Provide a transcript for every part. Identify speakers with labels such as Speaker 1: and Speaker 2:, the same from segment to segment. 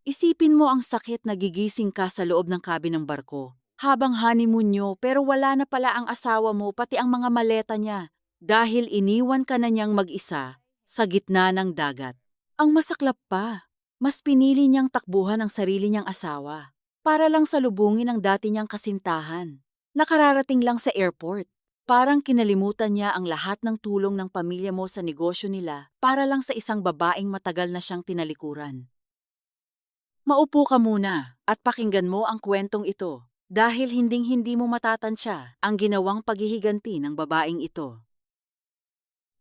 Speaker 1: Isipin mo ang sakit na gigising ka sa loob ng cabin ng barko. Habang honeymoon nyo pero wala na pala ang asawa mo pati ang mga maleta niya dahil iniwan ka na niyang mag-isa sa gitna ng dagat. Ang masaklap pa, mas pinili niyang takbuhan ang sarili niyang asawa para lang salubungin ang dati niyang kasintahan. Nakararating lang sa airport. Parang kinalimutan niya ang lahat ng tulong ng pamilya mo sa negosyo nila para lang sa isang babaeng matagal na siyang tinalikuran. Maupo ka muna at pakinggan mo ang kwentong ito dahil hinding-hindi mo matatansya ang ginawang paghihiganti ng babaeng ito.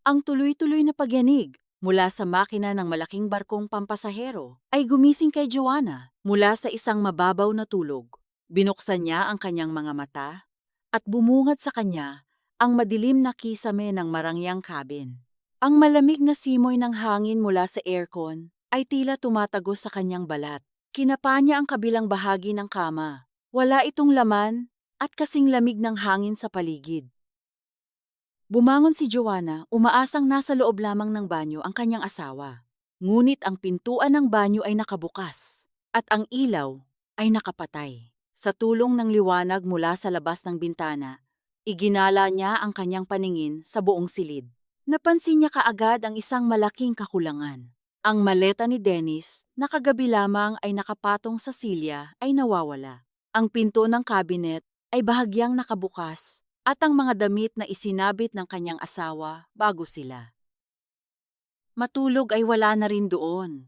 Speaker 1: Ang tuloy-tuloy na pagyanig mula sa makina ng malaking barkong pampasahero ay gumising kay Joanna mula sa isang mababaw na tulog. Binuksan niya ang kanyang mga mata at bumungad sa kanya ang madilim na kisame ng marangyang cabin. Ang malamig na simoy ng hangin mula sa aircon ay tila tumatagos sa kanyang balat. Kinapa niya ang kabilang bahagi ng kama. Wala itong laman at kasing lamig ng hangin sa paligid. Bumangon si Joanna, umaasang nasa loob lamang ng banyo ang kanyang asawa. Ngunit ang pintuan ng banyo ay nakabukas at ang ilaw ay nakapatay. Sa tulong ng liwanag mula sa labas ng bintana, iginala niya ang kanyang paningin sa buong silid. Napansin niya kaagad ang isang malaking kakulangan. Ang maleta ni Dennis na kagabi lamang ay nakapatong sa silya ay nawawala. Ang pinto ng cabinet ay bahagyang nakabukas at ang mga damit na isinabit ng kanyang asawa bago sila. Matulog ay wala na rin doon.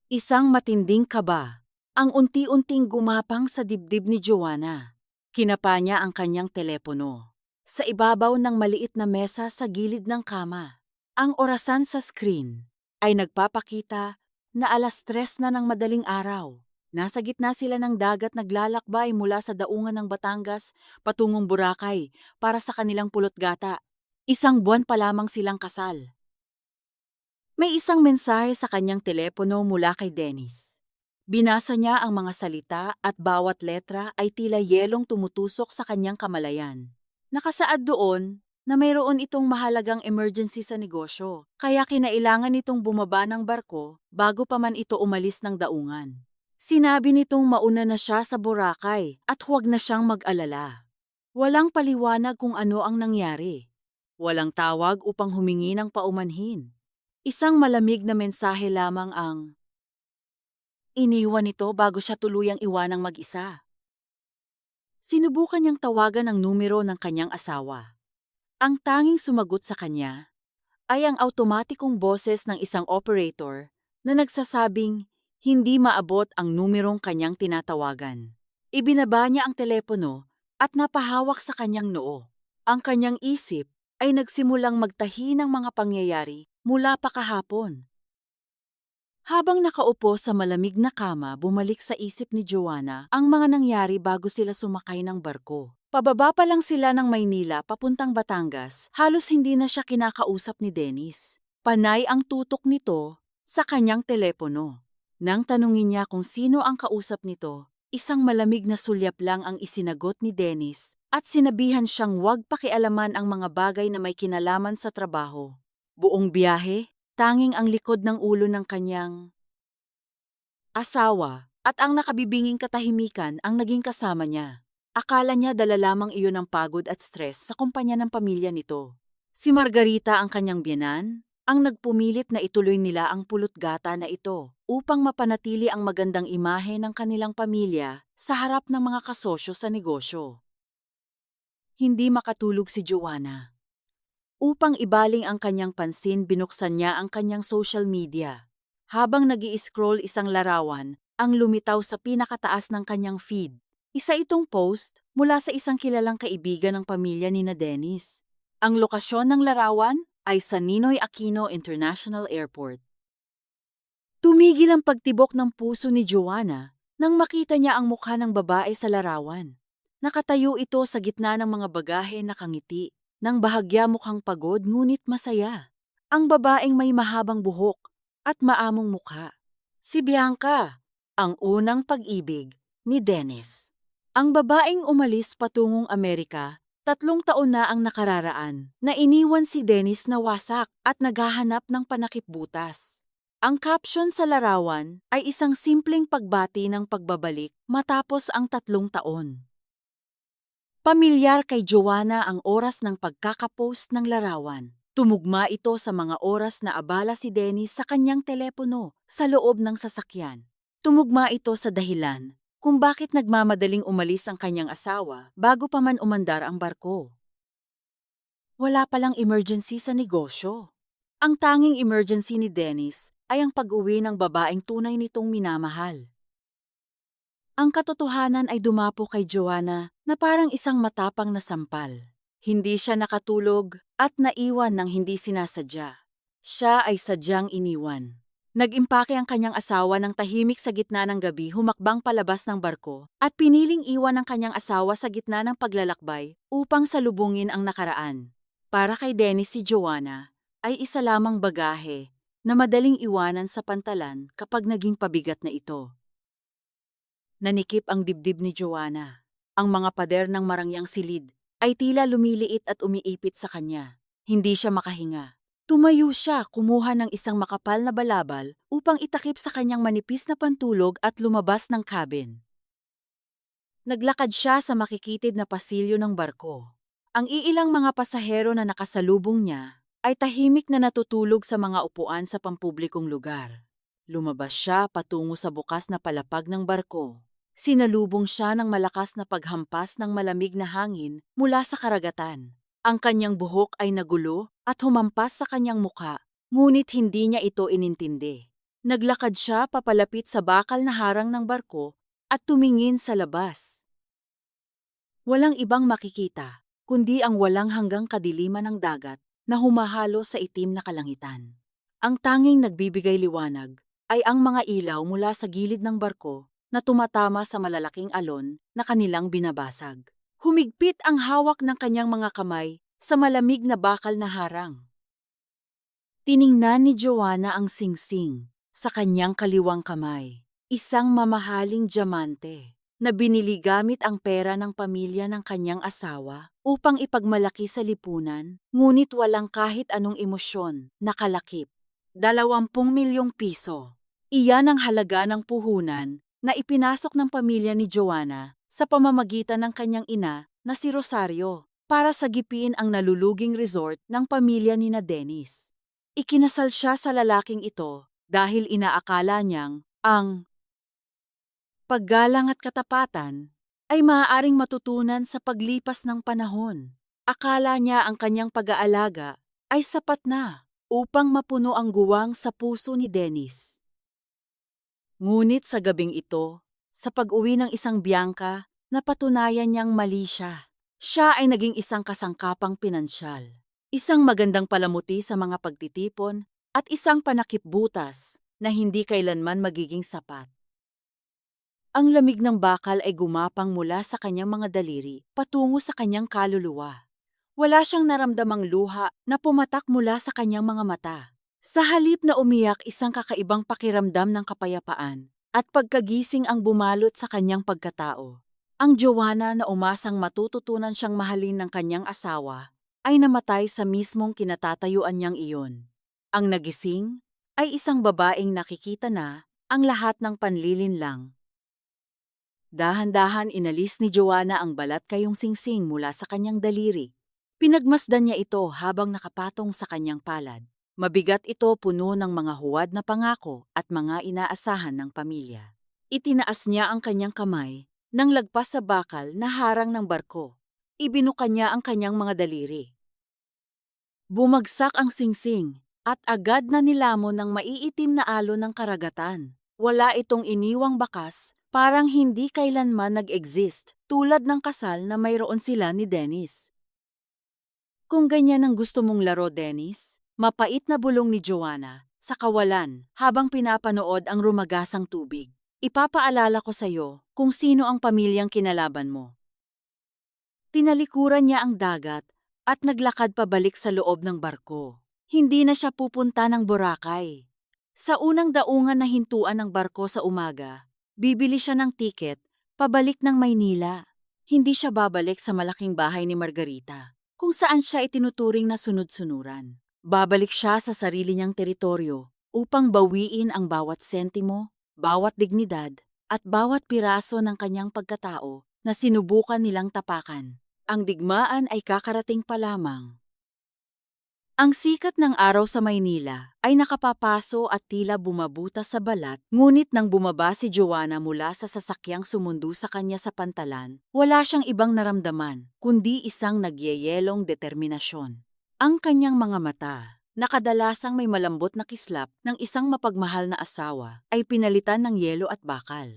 Speaker 1: Isang matinding kaba ang unti-unting gumapang sa dibdib ni Joanna. Kinapa niya ang kanyang telepono. Sa ibabaw ng maliit na mesa sa gilid ng kama, ang orasan sa screen ay nagpapakita na 3:00 na ng madaling araw. Nasa gitna sila ng dagat naglalakbay mula sa daungan ng Batangas patungong Boracay para sa kanilang pulotgata. 1 buwan pa lamang silang kasal. May isang mensahe sa kanyang telepono mula kay Dennis. Binasa niya ang mga salita at bawat letra ay tila yelong tumutusok sa kanyang kamalayan. Nakasaad doon na mayroon itong mahalagang emergency sa negosyo, kaya kinailangan itong bumaba ng barko bago pa man ito umalis ng daungan. Sinabi nitong mauna na siya sa Boracay at huwag na siyang mag-alala. Walang paliwanag kung ano ang nangyari. Walang tawag upang humingi ng paumanhin. Isang malamig na mensahe lamang ang iniwan ito bago siya tuluyang iwanang mag-isa. Sinubukan niyang tawagan ang numero ng kanyang asawa. Ang tanging sumagot sa kanya ay ang automatikong boses ng isang operator na nagsasabing hindi maabot ang numerong kanyang tinatawagan. Ibinaba niya ang telepono at napahawak sa kanyang noo. Ang kanyang isip ay nagsimulang magtahi ng mga pangyayari mula pa kahapon. Habang nakaupo sa malamig na kama, bumalik sa isip ni Joanna ang mga nangyari bago sila sumakay ng barko. Pababa pa lang sila ng Maynila papuntang Batangas, halos hindi na siya kinakausap ni Dennis. Panay ang tutok nito sa kanyang telepono. Nang tanungin niya kung sino ang kausap nito, isang malamig na sulyap lang ang isinagot ni Dennis at sinabihan siyang huwag pakialaman ang mga bagay na may kinalaman sa trabaho. Buong biyahe, tanging ang likod ng ulo ng kanyang asawa at ang nakabibinging katahimikan ang naging kasama niya. Akala niya dala lamang iyon ng pagod at stress sa kumpanya ng pamilya nito. Si Margarita ang kanyang biyenan, ang nagpumilit na ituloy nila ang pulutgata na ito upang mapanatili ang magandang imahe ng kanilang pamilya sa harap ng mga kasosyo sa negosyo. Hindi makatulog si Joanna. Upang ibaling ang kanyang pansin, binuksan niya ang kanyang social media. Habang nag-i-scroll isang larawan, ang lumitaw sa pinakataas ng kanyang feed. Isa itong post mula sa isang kilalang kaibigan ng pamilya ni Dennis. Ang lokasyon ng larawan ay sa Ninoy Aquino International Airport. Tumigil ang pagtibok ng puso ni Joanna nang makita niya ang mukha ng babae sa larawan. Nakatayo ito sa gitna ng mga bagahe na nakangiti. Nang bahagya mukhang pagod ngunit masaya. Ang babaeng may mahabang buhok at maamong mukha. Si Bianca, ang unang pag-ibig ni Dennis. Ang babaeng umalis patungong Amerika, 3 taon na ang nakararaan na iniwan si Dennis na wasak at naghahanap ng panakipbutas. Ang caption sa larawan ay isang simpleng pagbati ng pagbabalik matapos ang 3 taon. Pamilyar kay Joanna ang oras ng pagkakapost ng larawan. Tumugma ito sa mga oras na abala si Dennis sa kanyang telepono sa loob ng sasakyan. Tumugma ito sa dahilan kung bakit nagmamadaling umalis ang kanyang asawa bago pa man umandar ang barko. Wala palang emergency sa negosyo. Ang tanging emergency ni Dennis ay ang pag-uwi ng babaeng tunay nitong minamahal. Ang katotohanan ay dumapo kay Joanna na parang isang matapang na sampal. Hindi siya nakatulog at naiwan ng hindi sinasadya. Siya ay sadyang iniwan. Nag-impake ang kanyang asawa ng tahimik sa gitna ng gabi, humakbang palabas ng barko at piniling iwan ang kanyang asawa sa gitna ng paglalakbay upang salubungin ang nakaraan. Para kay Dennis, si Joanna ay isa lamang bagahe na madaling iwanan sa pantalan kapag naging pabigat na ito. Nanikip ang dibdib ni Joanna. Ang mga pader ng marangyang silid ay tila lumiliit at umiipit sa kanya. Hindi siya makahinga. Tumayo siya, kumuha ng isang makapal na balabal upang itakip sa kanyang manipis na pantulog at lumabas ng cabin. Naglakad siya sa makikitid na pasilyo ng barko. Ang iilang mga pasahero na nakasalubong niya ay tahimik na natutulog sa mga upuan sa pampublikong lugar. Lumabas siya patungo sa bukas na palapag ng barko. Sinalubong siya ng malakas na paghampas ng malamig na hangin mula sa karagatan. Ang kanyang buhok ay nagulo at humampas sa kanyang muka, ngunit hindi niya ito inintindi. Naglakad siya papalapit sa bakal na harang ng barko at tumingin sa labas. Walang ibang makikita, kundi ang walang hanggang kadiliman ng dagat na humahalo sa itim na kalangitan. Ang tanging nagbibigay liwanag ay ang mga ilaw mula sa gilid ng barko na tumatama sa malalaking alon na kanilang binabasag. Humigpit ang hawak ng kanyang mga kamay sa malamig na bakal na harang. Tiningnan ni Joanna ang singsing sa kanyang kaliwang kamay. Isang mamahaling diamante na binili gamit ang pera ng pamilya ng kanyang asawa upang ipagmalaki sa lipunan, ngunit walang kahit anong emosyon na kalakip. 20 milyong piso. Iyan ang halaga ng puhunan na ipinasok ng pamilya ni Joanna sa pamamagitan ng kanyang ina na si Rosario para sagipin ang naluluging resort ng pamilya ni Dennis. Ikinasal siya sa lalaking ito dahil inaakala niyang ang paggalang at katapatan ay maaaring matutunan sa paglipas ng panahon. Akala niya ang kanyang pag-aalaga ay sapat na upang mapuno ang guwang sa puso ni Dennis. Ngunit sa gabing ito, sa pag-uwi ng isang biyangka, napatunayan niyang mali siya. Siya ay naging isang kasangkapang pinansyal, isang magandang palamuti sa mga pagtitipon, at isang panakipbutas na hindi kailanman magiging sapat. Ang lamig ng bakal ay gumapang mula sa kanyang mga daliri patungo sa kanyang kaluluwa. Wala siyang naramdamang luha na pumatak mula sa kanyang mga mata. Sa halip na umiyak, isang kakaibang pakiramdam ng kapayapaan at pagkagising ang bumalot sa kanyang pagkatao. Ang Joanna na umasang matututunan siyang mahalin ng kanyang asawa ay namatay sa mismong kinatatayuan niyang iyon. Ang nagising ay isang babaeng nakikita na ang lahat ng panlilinlang. Dahan-dahan inalis ni Joanna ang balat kayong singsing mula sa kanyang daliri. Pinagmasdan niya ito habang nakapatong sa kanyang palad. Mabigat ito, puno ng mga huwad na pangako at mga inaasahan ng pamilya. Itinaas niya ang kanyang kamay nang lagpas sa bakal na harang ng barko. Ibinuka niya ang kanyang mga daliri. Bumagsak ang singsing at agad na nilamon ng maiitim na alon ng karagatan. Wala itong iniwang bakas, parang hindi kailanman nag-exist, tulad ng kasal na mayroon sila ni Dennis. Kung ganyan ang gusto mong laro, Dennis, mapait na bulong ni Joanna sa kawalan habang pinapanood ang rumagasang tubig. Ipapaalala ko sa iyo kung sino ang pamilyang kinalaban mo. Tinalikuran niya ang dagat at naglakad pabalik sa loob ng barko. Hindi na siya pupunta ng Boracay. Sa unang daungan na hintuan ng barko sa umaga, bibili siya ng tiket pabalik ng Maynila. Hindi siya babalik sa malaking bahay ni Margarita, kung saan siya itinuturing na sunod-sunuran. Babalik siya sa sarili niyang teritoryo, upang bawiin ang bawat sentimo, bawat dignidad, at bawat piraso ng kanyang pagkatao na sinubukan nilang tapakan. Ang digmaan ay kakarating pa lamang. Ang sikat ng araw sa Maynila ay nakapapaso at tila bumabuta sa balat, ngunit nang bumaba si Joanna mula sa sasakyang sumundo sa kanya sa pantalan, wala siyang ibang naramdaman, kundi isang nagyeyelong determinasyon. Ang kanyang mga mata, na kadalasang may malambot na kislap ng isang mapagmahal na asawa, ay pinalitan ng yelo at bakal.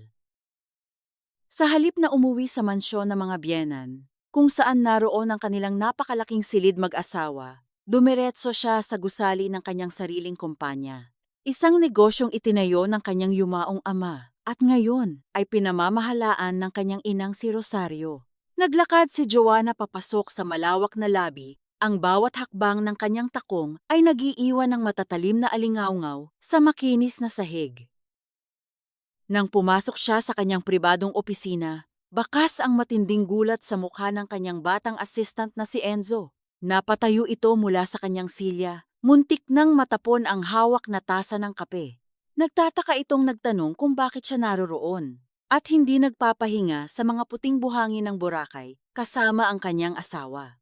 Speaker 1: Sa halip na umuwi sa mansyon ng mga biyenan, kung saan naroon ang kanilang napakalaking silid mag-asawa, dumiretso siya sa gusali ng kanyang sariling kumpanya. Isang negosyong itinayo ng kanyang yumaong ama at ngayon ay pinamamahalaan ng kanyang inang si Rosario. Naglakad si Joanna papasok sa malawak na labi. Ang bawat hakbang ng kanyang takong ay nag-iiwan ng matatalim na alingaungaw sa makinis na sahig. Nang pumasok siya sa kanyang pribadong opisina, bakas ang matinding gulat sa mukha ng kanyang batang assistant na si Enzo. Napatayo ito mula sa kanyang silya, muntik nang matapon ang hawak na tasa ng kape. Nagtataka itong nagtanong kung bakit siya naroroon, at hindi nagpapahinga sa mga puting buhangin ng Boracay kasama ang kanyang asawa.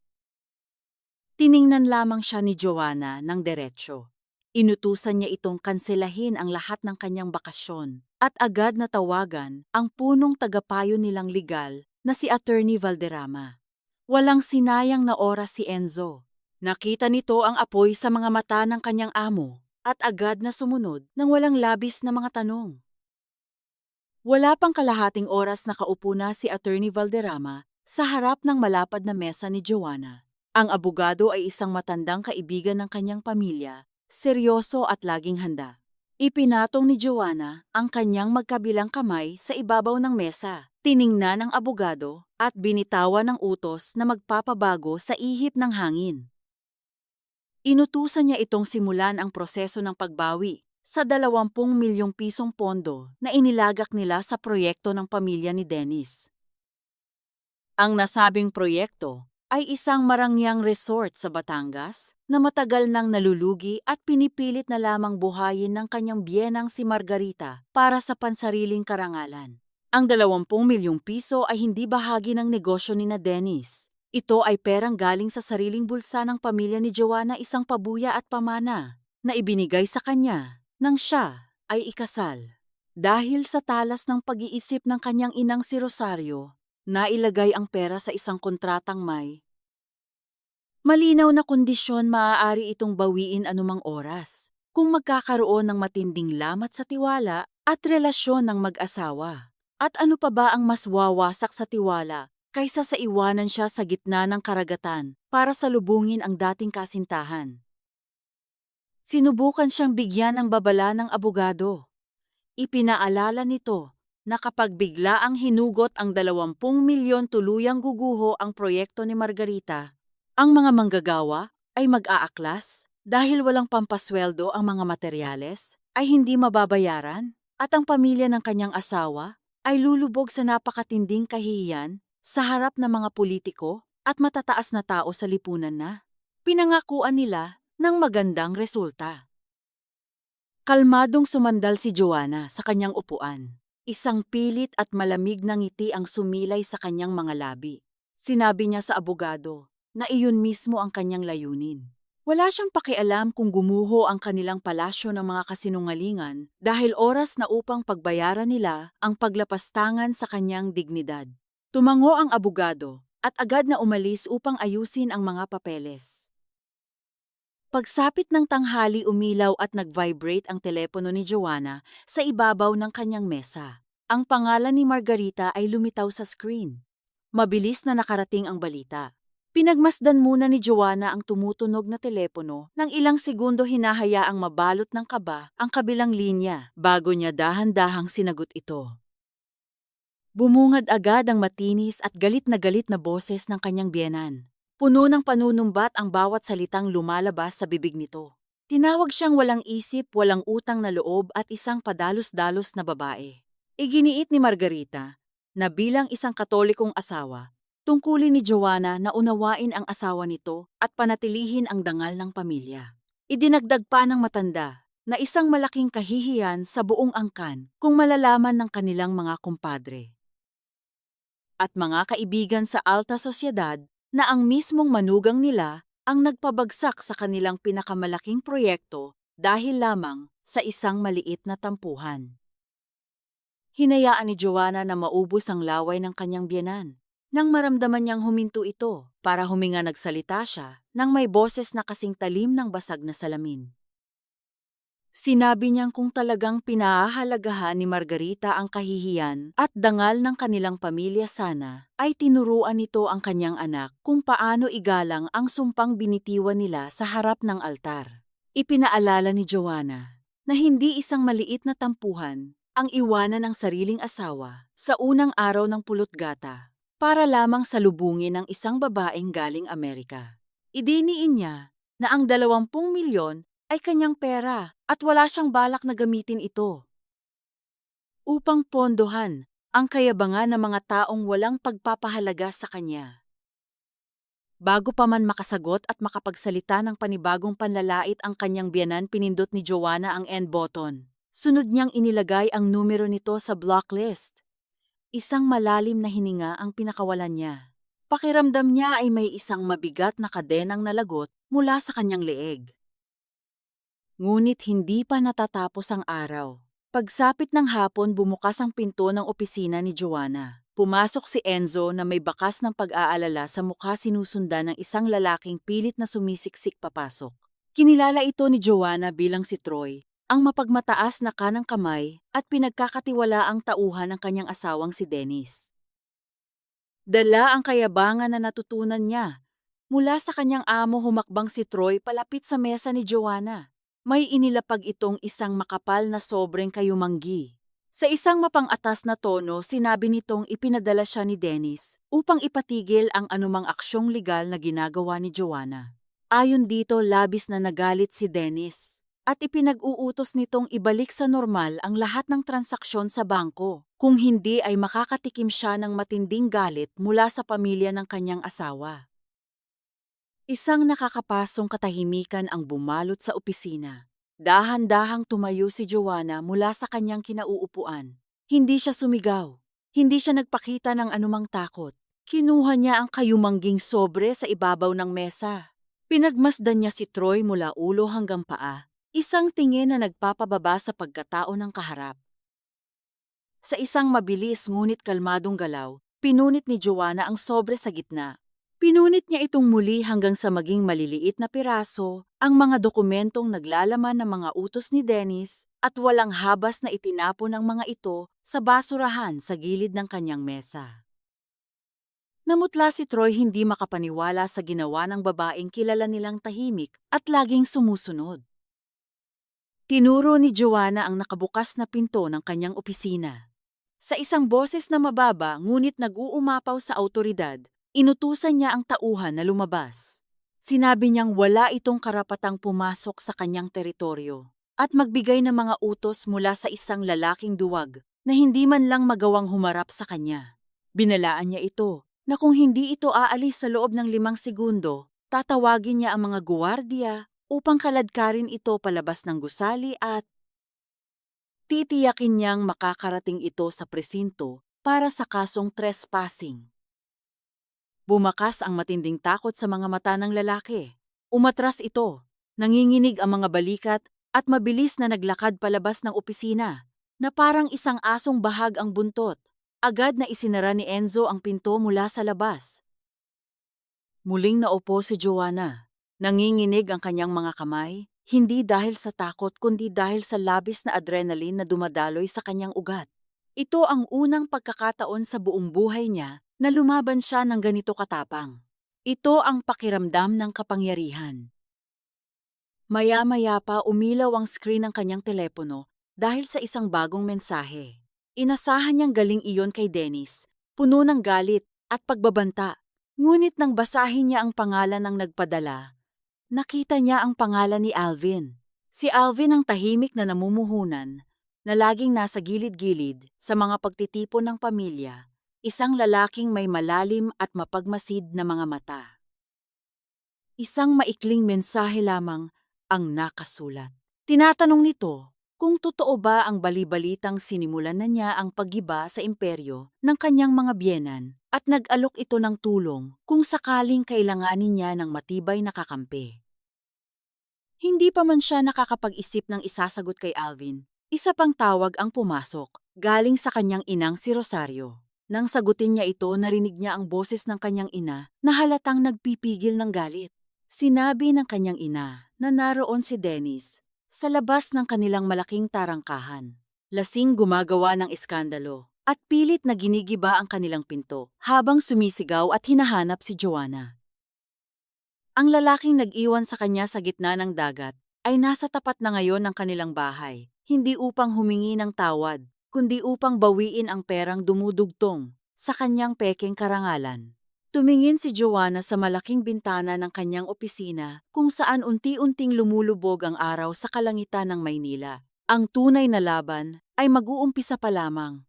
Speaker 1: Tiningnan lamang siya ni Joanna ng diretsyo. Inutusan niya itong kanselahin ang lahat ng kanyang bakasyon at agad na tawagan ang punong tagapayo nilang legal na si Attorney Valderrama. Walang sinayang na oras si Enzo. Nakita nito ang apoy sa mga mata ng kanyang amo at agad na sumunod ng walang labis na mga tanong. Wala pang kalahating oras nakaupo na si Attorney Valderrama sa harap ng malapad na mesa ni Joanna. Ang abogado ay isang matandang kaibigan ng kanyang pamilya, seryoso at laging handa. Ipinatong ni Joanna ang kanyang magkabilang kamay sa ibabaw ng mesa. Tiningnan ng abogado at binitawan ng utos na magpapabago sa ihip ng hangin. Inutusan niya itong simulan ang proseso ng pagbawi sa 20 milyong pisong pondo na inilagak nila sa proyekto ng pamilya ni Dennis. Ang nasabing proyekto ay isang marangyang resort sa Batangas na matagal nang nalulugi at pinipilit na lamang buhayin ng kanyang biyenang si Margarita para sa pansariling karangalan. Ang 20 milyong piso ay hindi bahagi ng negosyo ni na Dennis. Ito ay perang galing sa sariling bulsa ng pamilya ni Joanna, isang pabuya at pamana na ibinigay sa kanya nang siya ay ikasal. Dahil sa talas ng pag-iisip ng kanyang inang si Rosario, nailagay ang pera sa isang kontratang may malinaw na kondisyon. Maaari itong bawiin anumang oras kung magkakaroon ng matinding lamat sa tiwala at relasyon ng mag-asawa. At ano pa ba ang mas wawasak sa tiwala kaysa sa iwanan siya sa gitna ng karagatan para salubungin ang dating kasintahan? Sinubukan siyang bigyan ng babala ng abogado. Ipinaalala nito na kapag biglaang hinugot ang 20 milyon tuluyang guguho ang proyekto ni Margarita, ang mga manggagawa ay mag-aaklas dahil walang pampasweldo ang mga materyales ay hindi mababayaran at ang pamilya ng kanyang asawa ay lulubog sa napakatinding kahihiyan sa harap ng mga politiko at matataas na tao sa lipunan na pinangakuan nila ng magandang resulta. Kalmadong sumandal si Joanna sa kanyang upuan. Isang pilit at malamig na ngiti ang sumilay sa kanyang mga labi. Sinabi niya sa abogado na iyon mismo ang kanyang layunin. Wala siyang pakialam kung gumuho ang kanilang palasyo ng mga kasinungalingan dahil oras na upang pagbayaran nila ang paglapastangan sa kanyang dignidad. Tumango ang abogado at agad na umalis upang ayusin ang mga papeles. Pagsapit ng tanghali, umilaw at nag-vibrate ang telepono ni Joanna sa ibabaw ng kanyang mesa. Ang pangalan ni Margarita ay lumitaw sa screen. Mabilis na nakarating ang balita. Pinagmasdan muna ni Joanna ang tumutunog na telepono, nang ilang segundo hinahayaang mabalot ng kaba ang kabilang linya bago niya dahan-dahang sinagot ito. Bumungad agad ang matinis at galit na boses ng kanyang biyenan. Puno ng panunumbat ang bawat salitang lumalabas sa bibig nito. Tinawag siyang walang isip, walang utang na loob at isang padalos-dalos na babae. Iginiit ni Margarita na bilang isang Katolikong asawa, tungkulin ni Joanna na unawain ang asawa nito at panatilihin ang dangal ng pamilya. Idinagdag pa ng matanda na isang malaking kahihiyan sa buong angkan kung malalaman ng kanilang mga kumpadre at mga kaibigan sa alta sosyedad na ang mismong manugang nila ang nagpabagsak sa kanilang pinakamalaking proyekto dahil lamang sa isang maliit na tampuhan. Hinayaan ni Joanna na maubos ang laway ng kanyang biyenan. Nang maramdaman niyang huminto ito, para huminga nagsalita siya nang may boses na kasing talim ng basag na salamin. Sinabi niyang kung talagang pinahahalagahan ni Margarita ang kahihiyan at dangal ng kanilang pamilya sana, ay tinuruan nito ang kanyang anak kung paano igalang ang sumpang binitiwan nila sa harap ng altar. Ipinaalala ni Joanna na hindi isang maliit na tampuhan ang iwanan ng sariling asawa sa unang araw ng pulutgata para lamang salubungin ng isang babaeng galing Amerika. Idiniin niya na ang 20 milyon ay kanyang pera at wala siyang balak na gamitin ito upang pondohan ang kayabangan ng mga taong walang pagpapahalaga sa kanya. Bago pa man makasagot at makapagsalita ng panibagong panlalait ang kanyang biyanan, pinindot ni Joanna ang end button. Sunod niyang inilagay ang numero nito sa blocklist. Isang malalim na hininga ang pinakawalan niya. Pakiramdam niya ay may isang mabigat na kadenang nalagot mula sa kanyang leeg. Ngunit hindi pa natatapos ang araw. Pagsapit ng hapon, bumukas ang pinto ng opisina ni Joanna. Pumasok si Enzo na may bakas ng pag-aalala sa mukha, sinusundan ng isang lalaking pilit na sumisiksik papasok. Kinilala ito ni Joanna bilang si Troy, ang mapagmataas na kanang kamay at pinagkakatiwalaang tauhan ng kanyang asawang si Dennis. Dala ang kayabangan na natutunan niya. Mula sa kanyang amo, humakbang si Troy palapit sa mesa ni Joanna. May inilapag itong isang makapal na sobreng kayumanggi. Sa isang mapang-atas na tono, sinabi nitong ipinadala siya ni Dennis upang ipatigil ang anumang aksyong legal na ginagawa ni Joanna. Ayon dito, labis na nagalit si Dennis at ipinag-uutos nitong ibalik sa normal ang lahat ng transaksyon sa bangko. Kung hindi ay makakatikim siya ng matinding galit mula sa pamilya ng kanyang asawa. Isang nakakapasong katahimikan ang bumalot sa opisina. Dahan-dahang tumayo si Joanna mula sa kanyang kinauupuan. Hindi siya sumigaw. Hindi siya nagpakita ng anumang takot. Kinuha niya ang kayumangging sobre sa ibabaw ng mesa. Pinagmasdan niya si Troy mula ulo hanggang paa. Isang tingin na nagpapababa sa pagkatao ng kaharap. Sa isang mabilis ngunit kalmadong galaw, pinunit ni Joanna ang sobre sa gitna. Pinunit niya itong muli hanggang sa maging maliliit na piraso ang mga dokumentong naglalaman ng mga utos ni Dennis at walang habas na itinapon ng mga ito sa basurahan sa gilid ng kanyang mesa. Namutla si Troy, hindi makapaniwala sa ginawa ng babaeng kilala nilang tahimik at laging sumusunod. Tinuro ni Joanna ang nakabukas na pinto ng kanyang opisina. Sa isang boses na mababa ngunit nag-uumapaw sa awtoridad, inutusan niya ang tauhan na lumabas. Sinabi niyang wala itong karapatang pumasok sa kanyang teritoryo at magbigay ng mga utos mula sa isang lalaking duwag na hindi man lang magawang humarap sa kanya. Binalaan niya ito na kung hindi ito aalis sa loob ng 5 segundo, tatawagin niya ang mga guwardiya upang kaladkarin ito palabas ng gusali at titiyakin niyang makakarating ito sa presinto para sa kasong trespassing. Bumakas ang matinding takot sa mga mata ng lalaki. Umatras ito, nanginginig ang mga balikat at mabilis na naglakad palabas ng opisina na parang isang asong bahag ang buntot. Agad na isinara ni Enzo ang pinto mula sa labas. Muling naupo si Joanna. Nanginginig ang kanyang mga kamay. Hindi dahil sa takot kundi dahil sa labis na adrenaline na dumadaloy sa kanyang ugat. Ito ang unang pagkakataon sa buong buhay niya na lumaban siya ng ganito katapang. Ito ang pakiramdam ng kapangyarihan. Maya-maya pa umilaw ang screen ng kanyang telepono dahil sa isang bagong mensahe. Inasahan niyang galing iyon kay Dennis, puno ng galit at pagbabanta. Ngunit nang basahin niya ang pangalan ng nagpadala, nakita niya ang pangalan ni Alvin. Si Alvin ang tahimik na namumuhunan, na laging nasa gilid-gilid sa mga pagtitipon ng pamilya, isang lalaking may malalim at mapagmasid na mga mata. Isang maikling mensahe lamang ang nakasulat. Tinatanong nito kung totoo ba ang balibalitang sinimulan na niya ang paggiba sa imperyo ng kanyang mga biyenan at nag-alok ito ng tulong kung sakaling kailanganin niya ng matibay na kakampi. Hindi pa man siya nakakapag-isip ng isasagot kay Alvin, isa pang tawag ang pumasok, galing sa kanyang inang si Rosario. Nang sagutin niya ito, narinig niya ang boses ng kanyang ina na halatang nagpipigil ng galit. Sinabi ng kanyang ina na naroon si Dennis sa labas ng kanilang malaking tarangkahan. Lasing gumagawa ng iskandalo at pilit na ginigiba ang kanilang pinto habang sumisigaw at hinahanap si Joanna. Ang lalaking nag-iwan sa kanya sa gitna ng dagat ay nasa tapat na ngayon ng kanilang bahay, hindi upang humingi ng tawad, kundi upang bawiin ang perang dumudugtong sa kanyang pekeng karangalan. Tumingin si Joanna sa malaking bintana ng kanyang opisina kung saan unti-unting lumulubog ang araw sa kalangitan ng Maynila. Ang tunay na laban ay mag-uumpisa pa lamang.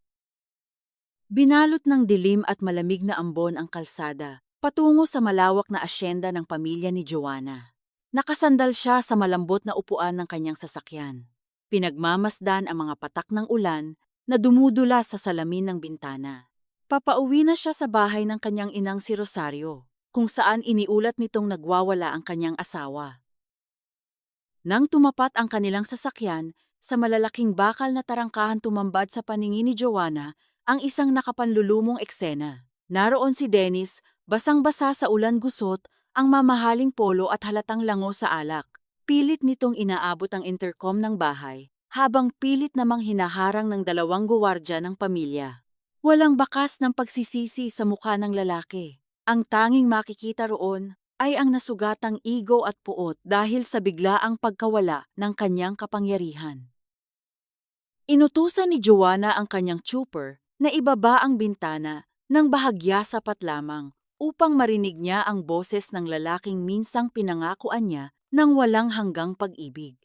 Speaker 1: Binalot ng dilim at malamig na ambon ang kalsada, patungo sa malawak na asyenda ng pamilya ni Joanna. Nakasandal siya sa malambot na upuan ng kanyang sasakyan. Pinagmamasdan ang mga patak ng ulan na dumudula sa salamin ng bintana. Papauwi na siya sa bahay ng kanyang inang si Rosario, kung saan iniulat nitong nagwawala ang kanyang asawa. Nang tumapat ang kanilang sasakyan, sa malalaking bakal na tarangkahan tumambad sa paningin ni Joanna ang isang nakapanlulumong eksena. Naroon si Dennis, basang-basa sa ulan gusot, ang mamahaling polo at halatang lango sa alak. Pilit nitong inaabot ang intercom ng bahay, habang pilit namang hinaharang ng 2 guwardya ng pamilya. Walang bakas ng pagsisisi sa mukha ng lalaki. Ang tanging makikita roon ay ang nasugatang ego at puot dahil sa biglaang pagkawala ng kanyang kapangyarihan. Inutusan ni Joanna ang kanyang trooper na ibaba ang bintana ng bahagya sapat lamang upang marinig niya ang boses ng lalaking minsang pinangakuan niya ng walang hanggang pag-ibig.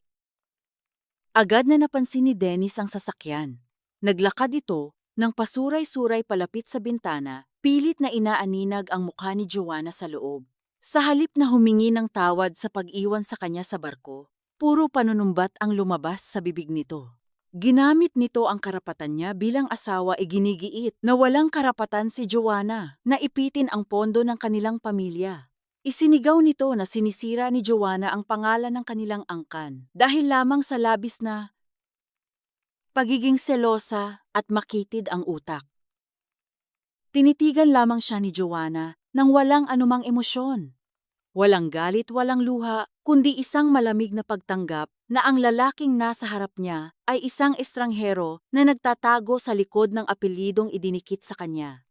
Speaker 1: Agad na napansin ni Dennis ang sasakyan. Naglakad ito nang pasuray-suray palapit sa bintana, pilit na inaaninag ang mukha ni Joanna sa loob. Sa halip na humingi ng tawad sa pag-iwan sa kanya sa barko, puro panunumbat ang lumabas sa bibig nito. Ginamit nito ang karapatan niya bilang asawa e ginigiit na walang karapatan si Joanna na ipitin ang pondo ng kanilang pamilya. Isinigaw nito na sinisira ni Joanna ang pangalan ng kanilang angkan dahil lamang sa labis na pagiging selosa at makitid ang utak. Tinitigan lamang siya ni Joanna nang walang anumang emosyon. Walang galit, walang luha, kundi isang malamig na pagtanggap na ang lalaking nasa harap niya ay isang estranghero na nagtatago sa likod ng apelyidong idinikit sa kanya.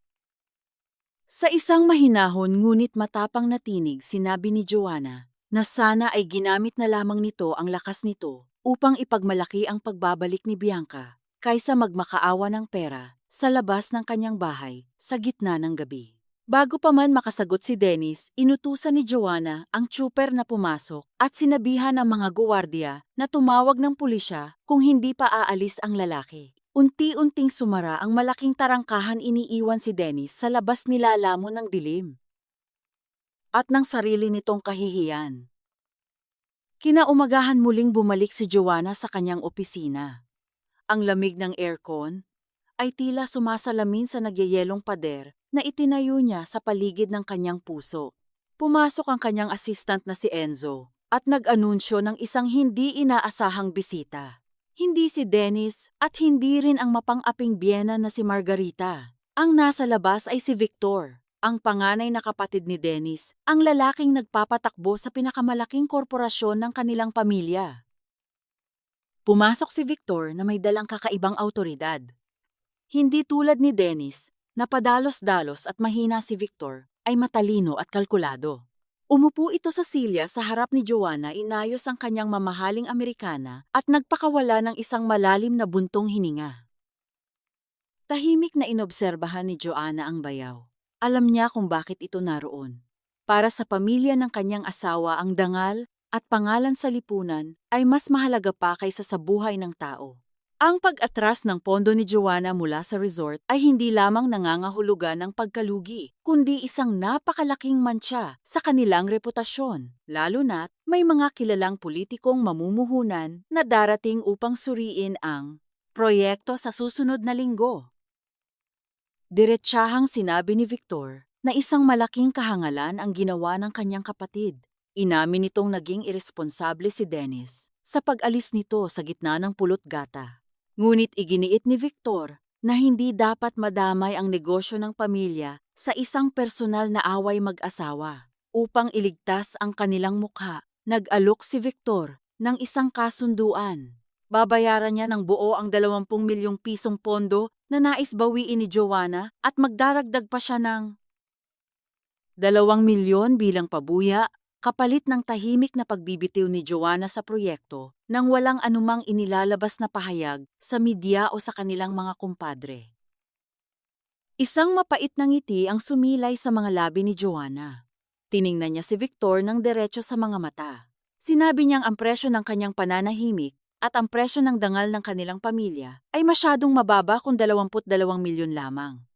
Speaker 1: Sa isang mahinahon ngunit matapang na tinig, sinabi ni Joanna na sana ay ginamit na lamang nito ang lakas nito upang ipagmalaki ang pagbabalik ni Bianca kaysa magmakaawa ng pera sa labas ng kanyang bahay sa gitna ng gabi. Bago pa man makasagot si Dennis, inutusan ni Joanna ang trooper na pumasok at sinabihan ang mga guwardiya na tumawag ng pulisya kung hindi pa aalis ang lalaki. Unti-unting sumara ang malaking tarangkahan, iniiwan si Dennis sa labas nilalamon ng dilim at ng sarili nitong kahihiyan. Kinaumagahan muling bumalik si Joanna sa kanyang opisina. Ang lamig ng aircon ay tila sumasalamin sa nagyayelong pader na itinayo niya sa paligid ng kanyang puso. Pumasok ang kanyang assistant na si Enzo at nag-anunsyo ng isang hindi inaasahang bisita. Hindi si Dennis at hindi rin ang mapang-aping biyena na si Margarita. Ang nasa labas ay si Victor, ang panganay na kapatid ni Dennis, ang lalaking nagpapatakbo sa pinakamalaking korporasyon ng kanilang pamilya. Pumasok si Victor na may dalang kakaibang awtoridad. Hindi tulad ni Dennis, na padalos-dalos at mahina, si Victor ay matalino at kalkulado. Umupo ito sa silya sa harap ni Joanna, inayos ang kanyang mamahaling Amerikana at nagpakawala ng isang malalim na buntong hininga. Tahimik na inobserbahan ni Joanna ang bayaw. Alam niya kung bakit ito naroon. Para sa pamilya ng kanyang asawa, ang dangal at pangalan sa lipunan ay mas mahalaga pa kaysa sa buhay ng tao. Ang pag-atras ng pondo ni Joanna mula sa resort ay hindi lamang nangangahulugan ng pagkalugi, kundi isang napakalaking mantsa sa kanilang reputasyon, lalo na't may mga kilalang politikong mamumuhunan na darating upang suriin ang proyekto sa susunod na linggo. Diretsahang sinabi ni Victor na isang malaking kahangalan ang ginawa ng kanyang kapatid. Inamin nitong naging iresponsable si Dennis sa pag-alis nito sa gitna ng pulot gata. Ngunit iginiit ni Victor na hindi dapat madamay ang negosyo ng pamilya sa isang personal na away mag-asawa. Upang iligtas ang kanilang mukha, nag-alok si Victor ng isang kasunduan. Babayaran niya ng buo ang 20 milyong pisong pondo na nais bawiin ni Joanna at magdaragdag pa siya ng 2 milyon bilang pabuya kapalit ng tahimik na pagbibitiw ni Joanna sa proyekto nang walang anumang inilalabas na pahayag sa media o sa kanilang mga kumpadre. Isang mapait na ngiti ang sumilay sa mga labi ni Joanna. Tiningnan niya si Victor ng diretso sa mga mata. Sinabi niyang ang presyo ng kanyang pananahimik at ang presyo ng dangal ng kanilang pamilya ay masyadong mababa kung 22 milyon lamang.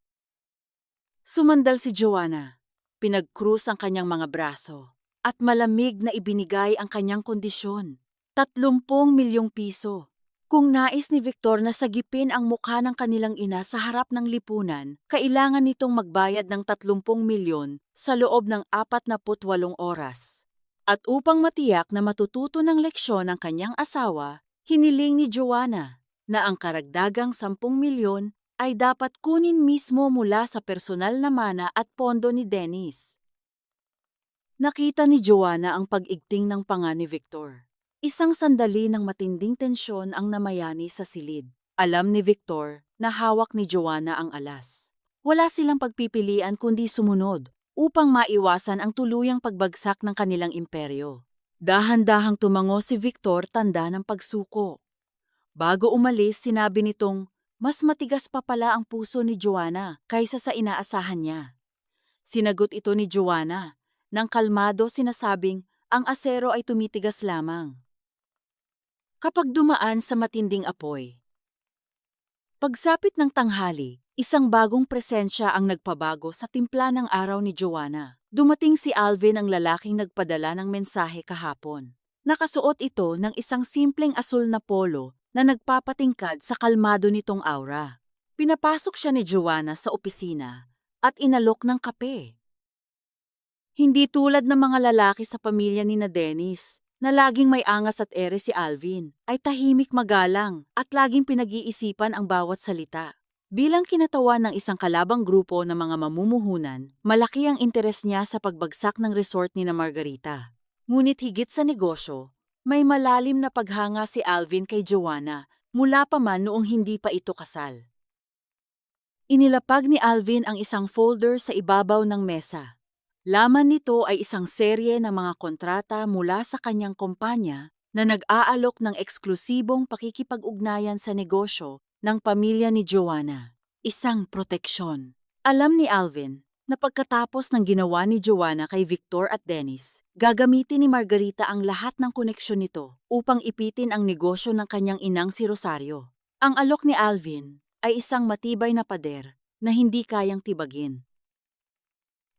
Speaker 1: Sumandal si Joanna. Pinag-krus ang kanyang mga braso at malamig na ibinigay ang kanyang kondisyon. 30 milyong piso. Kung nais ni Victor na sagipin ang mukha ng kanilang ina sa harap ng lipunan, kailangan nitong magbayad ng 30 milyon sa loob ng 48 oras. At upang matiyak na matututo ng leksyon ang kanyang asawa, hiniling ni Joanna na ang karagdagang 10 milyon ay dapat kunin mismo mula sa personal na mana at pondo ni Dennis. Nakita ni Joanna ang pag-igting ng panga ni Victor. Isang sandali ng matinding tensyon ang namayani sa silid. Alam ni Victor na hawak ni Joanna ang alas. Wala silang pagpipilian kundi sumunod upang maiwasan ang tuluyang pagbagsak ng kanilang imperyo. Dahan-dahang tumango si Victor tanda ng pagsuko. Bago umalis, sinabi nitong mas matigas pa pala ang puso ni Joanna kaysa sa inaasahan niya. Sinagot ito ni Joanna nang kalmado sinasabing ang asero ay tumitigas lamang kapag dumaan sa matinding apoy. Pagsapit ng tanghali, isang bagong presensya ang nagpabago sa timpla ng araw ni Joanna. Dumating si Alvin, ang lalaking nagpadala ng mensahe kahapon. Nakasuot ito ng isang simpleng asul na polo na nagpapatingkad sa kalmado nitong aura. Pinapasok siya ni Joanna sa opisina at inalok ng kape. Hindi tulad ng mga lalaki sa pamilya ni na Dennis, na laging may angas at ere, si Alvin ay tahimik, magalang at laging pinag-iisipan ang bawat salita. Bilang kinatawan ng isang kalabang grupo ng mga mamumuhunan, malaki ang interes niya sa pagbagsak ng resort ni na Margarita. Ngunit higit sa negosyo, may malalim na paghanga si Alvin kay Joanna mula pa man noong hindi pa ito kasal. Inilapag ni Alvin ang isang folder sa ibabaw ng mesa. Laman nito ay isang serye ng mga kontrata mula sa kanyang kumpanya na nag-aalok ng eksklusibong pakikipag-ugnayan sa negosyo ng pamilya ni Joanna. Isang proteksyon. Alam ni Alvin na pagkatapos ng ginawa ni Joanna kay Victor at Dennis, gagamitin ni Margarita ang lahat ng koneksyon nito upang ipitin ang negosyo ng kanyang inang si Rosario. Ang alok ni Alvin ay isang matibay na pader na hindi kayang tibagin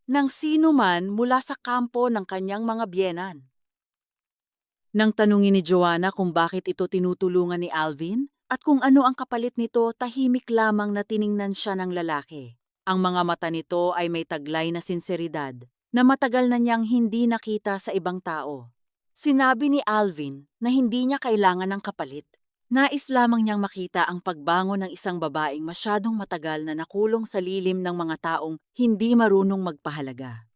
Speaker 1: ng sino man mula sa kampo ng kanyang mga biyenan. Nang tanungin ni Joanna kung bakit ito tinutulungan ni Alvin at kung ano ang kapalit nito, tahimik lamang na tiningnan siya ng lalaki. Ang mga mata nito ay may taglay na sinseridad na matagal na niyang hindi nakita sa ibang tao. Sinabi ni Alvin na hindi niya kailangan ng kapalit. Nais lamang niyang makita ang pagbangon ng isang babaeng masyadong matagal na nakulong sa lilim ng mga taong hindi marunong magpahalaga.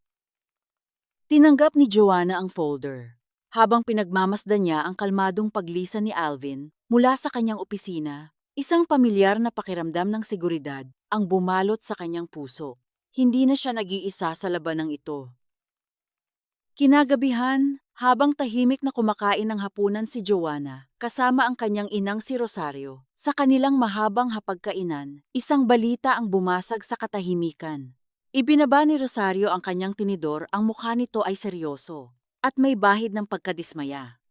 Speaker 1: Tinanggap ni Joanna ang folder. Habang pinagmamasdan niya ang kalmadong paglisan ni Alvin mula sa kanyang opisina, isang pamilyar na pakiramdam ng seguridad ang bumalot sa kanyang puso. Hindi na siya nag-iisa sa labanang ito. Kinagabihan, habang tahimik na kumakain ng hapunan si Joanna, kasama ang kanyang inang si Rosario, sa kanilang mahabang hapagkainan, isang balita ang bumasag sa katahimikan. Ibinaba ni Rosario ang kanyang tinidor, ang mukha nito ay seryoso, at may bahid ng pagkadismaya.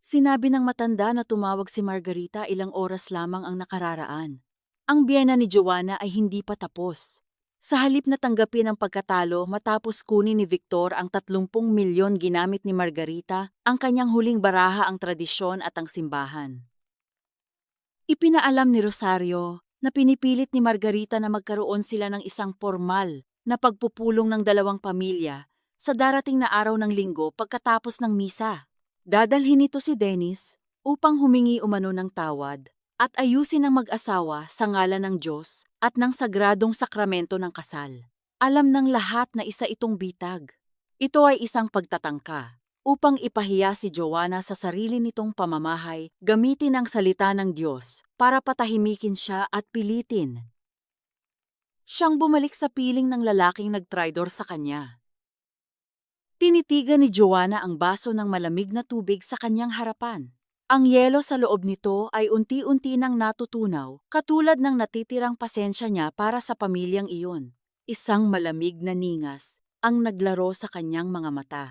Speaker 1: Sinabi ng matanda na tumawag si Margarita ilang oras lamang ang nakararaan. Ang biyena ni Joanna ay hindi pa tapos. Sa halip na tanggapin ang pagkatalo matapos kunin ni Victor ang 30 milyon ginamit ni Margarita, ang kanyang huling baraha ang tradisyon at ang simbahan. Ipinaalam ni Rosario na pinipilit ni Margarita na magkaroon sila ng isang formal na pagpupulong ng dalawang pamilya sa darating na araw ng linggo pagkatapos ng misa. Dadalhin nito si Dennis upang humingi umano ng tawad at ayusin ang mag-asawa sa ngalan ng Diyos at ng sagradong sakramento ng kasal. Alam ng lahat na isa itong bitag. Ito ay isang pagtatangka upang ipahiya si Joanna sa sarili nitong pamamahay, gamitin ang salita ng Diyos para patahimikin siya at pilitin siyang bumalik sa piling ng lalaking nagtraidor sa kanya. Tinitigan ni Joanna ang baso ng malamig na tubig sa kanyang harapan. Ang yelo sa loob nito ay unti-unti nang natutunaw, katulad ng natitirang pasensya niya para sa pamilyang iyon. Isang malamig na ningas ang naglaro sa kanyang mga mata.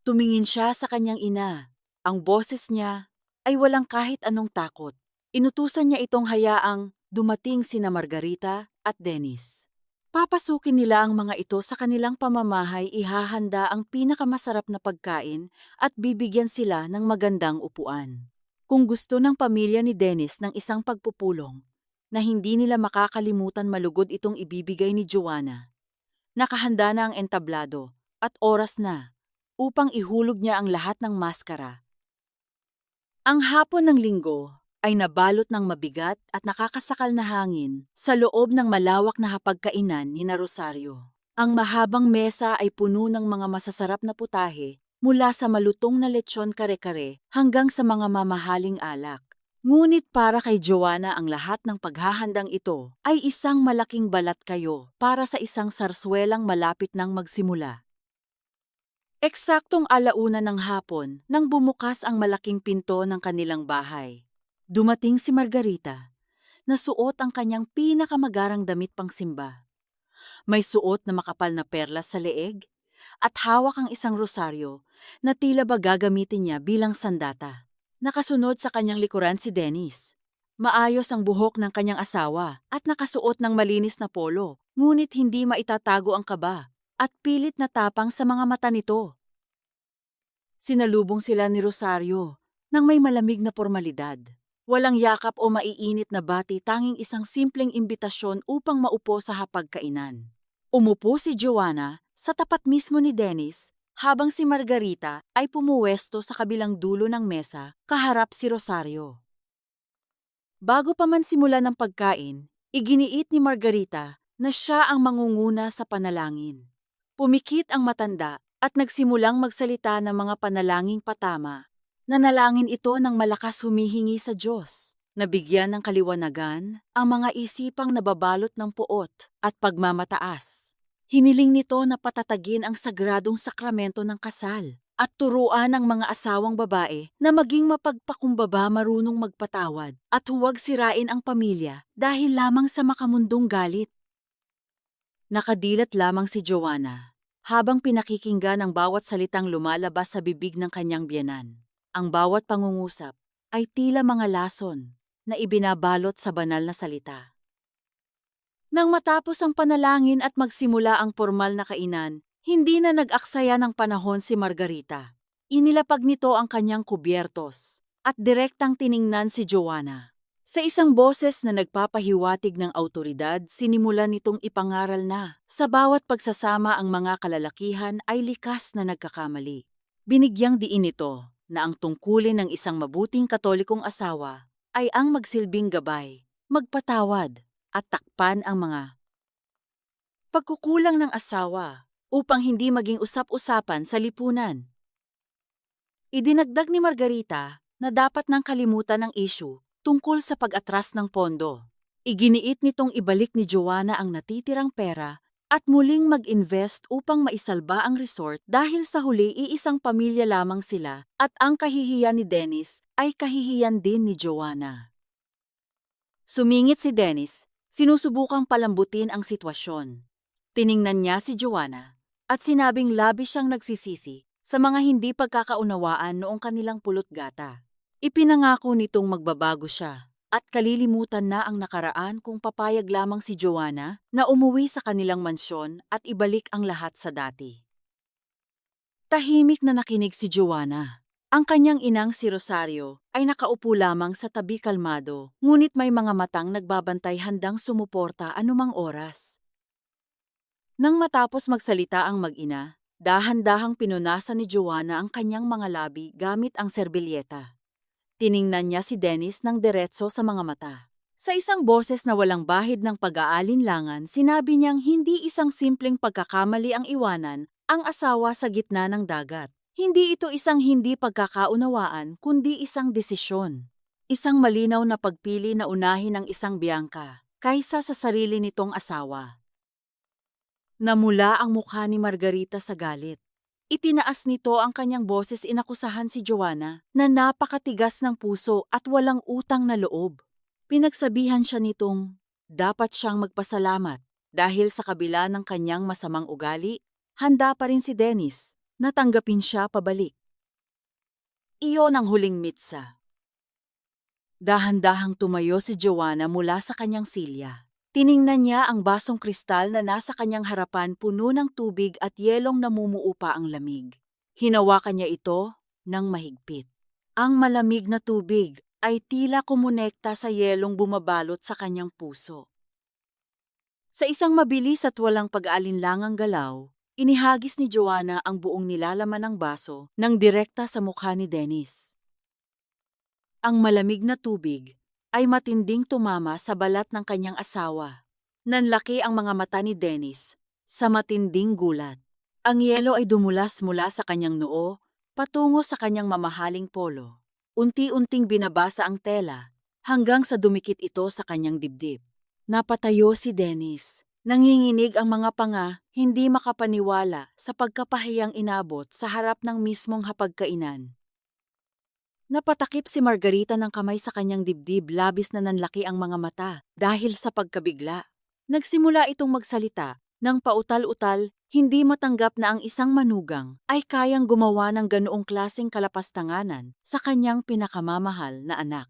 Speaker 1: Tumingin siya sa kanyang ina. Ang boses niya ay walang kahit anong takot. Inutusan niya itong hayaang dumating sina Margarita at Dennis. Papasukin nila ang mga ito sa kanilang pamamahay, ihahanda ang pinakamasarap na pagkain at bibigyan sila ng magandang upuan. Kung gusto ng pamilya ni Dennis ng isang pagpupulong na hindi nila makakalimutan, malugod itong ibibigay ni Joanna. Nakahanda na ang entablado at oras na upang ihulog niya ang lahat ng maskara. Ang hapon ng linggo ay nabalot ng mabigat at nakakasakal na hangin sa loob ng malawak na hapagkainan ni Rosario. Ang mahabang mesa ay puno ng mga masasarap na putahe mula sa malutong na lechon kare-kare hanggang sa mga mamahaling alak. Ngunit para kay Joanna, ang lahat ng paghahandang ito ay isang malaking balat kayo para sa isang sarswelang malapit nang magsimula. Eksaktong 1:00 ng hapon nang bumukas ang malaking pinto ng kanilang bahay. Dumating si Margarita, na suot ang kanyang pinakamagarang damit pangsimba. May suot na makapal na perlas sa leeg at hawak ang isang rosaryo na tila ba gagamitin niya bilang sandata. Nakasunod sa kanyang likuran si Dennis. Maayos ang buhok ng kanyang asawa at nakasuot ng malinis na polo, ngunit hindi maitatago ang kaba at pilit na tapang sa mga mata nito. Sinalubong sila ni Rosario ng may malamig na pormalidad. Walang yakap o maiinit na bati, tanging isang simpleng imbitasyon upang maupo sa hapagkainan. Umupo si Joanna sa tapat mismo ni Dennis, habang si Margarita ay pumuwesto sa kabilang dulo ng mesa, kaharap si Rosario. Bago pa man simulan ng pagkain, iginiit ni Margarita na siya ang mangunguna sa panalangin. Pumikit ang matanda at nagsimulang magsalita ng mga panalangin patama. Nanalangin ito ng malakas, humihingi sa Diyos na bigyan ng kaliwanagan ang mga isipang nababalot ng puot at pagmamataas. Hiniling nito na patatagin ang sagradong sakramento ng kasal at turuan ang mga asawang babae na maging mapagpakumbaba, marunong magpatawad at huwag sirain ang pamilya dahil lamang sa makamundong galit. Nakadilat lamang si Joanna habang pinakikinggan ang bawat salitang lumalabas sa bibig ng kanyang biyenan. Ang bawat pangungusap ay tila mga lason na ibinabalot sa banal na salita. Nang matapos ang panalangin at magsimula ang formal na kainan, hindi na nag-aksaya ng panahon si Margarita. Inilapag nito ang kanyang kubyertos at direktang tiningnan si Joanna. Sa isang boses na nagpapahiwatig ng autoridad, sinimulan nitong ipangaral na sa bawat pagsasama ang mga kalalakihan ay likas na nagkakamali. Binigyang diin nito na ang tungkulin ng isang mabuting Katolikong asawa ay ang magsilbing gabay, magpatawad, at takpan ang mga pagkukulang ng asawa upang hindi maging usap-usapan sa lipunan. Idinagdag ni Margarita na dapat nang kalimutan ang issue tungkol sa pag-atras ng pondo. Iginiit nitong ibalik ni Joanna ang natitirang pera at muling mag-invest upang maisalba ang resort dahil sa huli iisang pamilya lamang sila at ang kahihiyan ni Dennis ay kahihiyan din ni Joanna. Sumingit si Dennis, sinusubukang palambutin ang sitwasyon. Tiningnan niya si Joanna at sinabing labis siyang nagsisisi sa mga hindi pagkakaunawaan noong kanilang pulot-gata. Ipinangako nitong magbabago siya at kalilimutan na ang nakaraan kung papayag lamang si Joanna na umuwi sa kanilang mansyon at ibalik ang lahat sa dati. Tahimik na nakinig si Joanna. Ang kanyang inang si Rosario ay nakaupo lamang sa tabi kalmado, ngunit may mga matang nagbabantay handang sumuporta anumang oras. Nang matapos magsalita ang mag-ina, dahan-dahang pinunasan ni Joanna ang kanyang mga labi gamit ang serbilyeta. Tiningnan niya si Dennis ng diretso sa mga mata. Sa isang boses na walang bahid ng pag-aalinlangan, sinabi niyang hindi isang simpleng pagkakamali ang iwanan ang asawa sa gitna ng dagat. Hindi ito isang hindi pagkakaunawaan, kundi isang desisyon. Isang malinaw na pagpili na unahin ang isang biyangka kaysa sa sarili nitong asawa. Namula ang mukha ni Margarita sa galit. Itinaas nito ang kanyang boses, inakusahan si Joanna na napakatigas ng puso at walang utang na loob. Pinagsabihan siya nitong dapat siyang magpasalamat dahil sa kabila ng kanyang masamang ugali, handa pa rin si Dennis na tanggapin siya pabalik. Iyon ang huling mitsa. Dahan-dahang tumayo si Joanna mula sa kanyang silya. Tiningnan niya ang basong kristal na nasa kanyang harapan, puno ng tubig at yelong namumuo pa ang lamig. Hinawakan niya ito ng mahigpit. Ang malamig na tubig ay tila kumonekta sa yelong bumabalot sa kanyang puso. Sa isang mabilis at walang pag-aalinlangang galaw, inihagis ni Joanna ang buong nilalaman ng baso nang direkta sa mukha ni Dennis. Ang malamig na tubig ay matinding tumama sa balat ng kanyang asawa. Nanlaki ang mga mata ni Dennis sa matinding gulat. Ang yelo ay dumulas mula sa kanyang noo patungo sa kanyang mamahaling polo. Unti-unting binabasa ang tela hanggang sa dumikit ito sa kanyang dibdib. Napatayo si Dennis. Nanginginig ang mga panga, hindi makapaniwala sa pagkapahiyang inabot sa harap ng mismong hapagkainan. Napatakip si Margarita ng kamay sa kanyang dibdib, labis na nanlaki ang mga mata dahil sa pagkabigla. Nagsimula itong magsalita ng pautal-utal, hindi matanggap na ang isang manugang ay kayang gumawa ng ganoong klaseng kalapastanganan sa kanyang pinakamamahal na anak.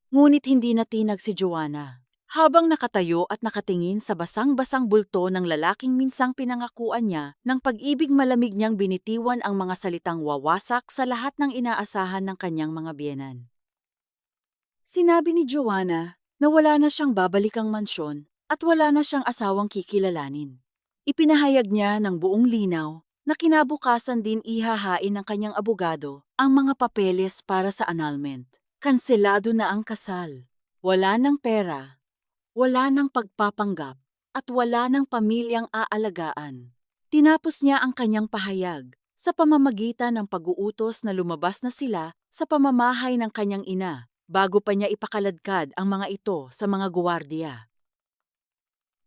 Speaker 1: Ngunit hindi natinag si Joanna. Habang nakatayo at nakatingin sa basang-basang bulto ng lalaking minsang pinangakuan niya, ng pag-ibig malamig niyang binitiwan ang mga salitang wawasak sa lahat ng inaasahan ng kanyang mga biyenan. Sinabi ni Joanna na wala na siyang babalikang mansyon at wala na siyang asawang kikilalanin. Ipinahayag niya ng buong linaw na kinabukasan din ihahain ng kanyang abogado ang mga papeles para sa annulment. Kanselado na ang kasal. Wala ng pera. Wala ng pagpapanggap at wala ng pamilyang aalagaan. Tinapos niya ang kanyang pahayag sa pamamagitan ng pag-uutos na lumabas na sila sa pamamahay ng kanyang ina bago pa niya ipakaladkad ang mga ito sa mga guwardiya.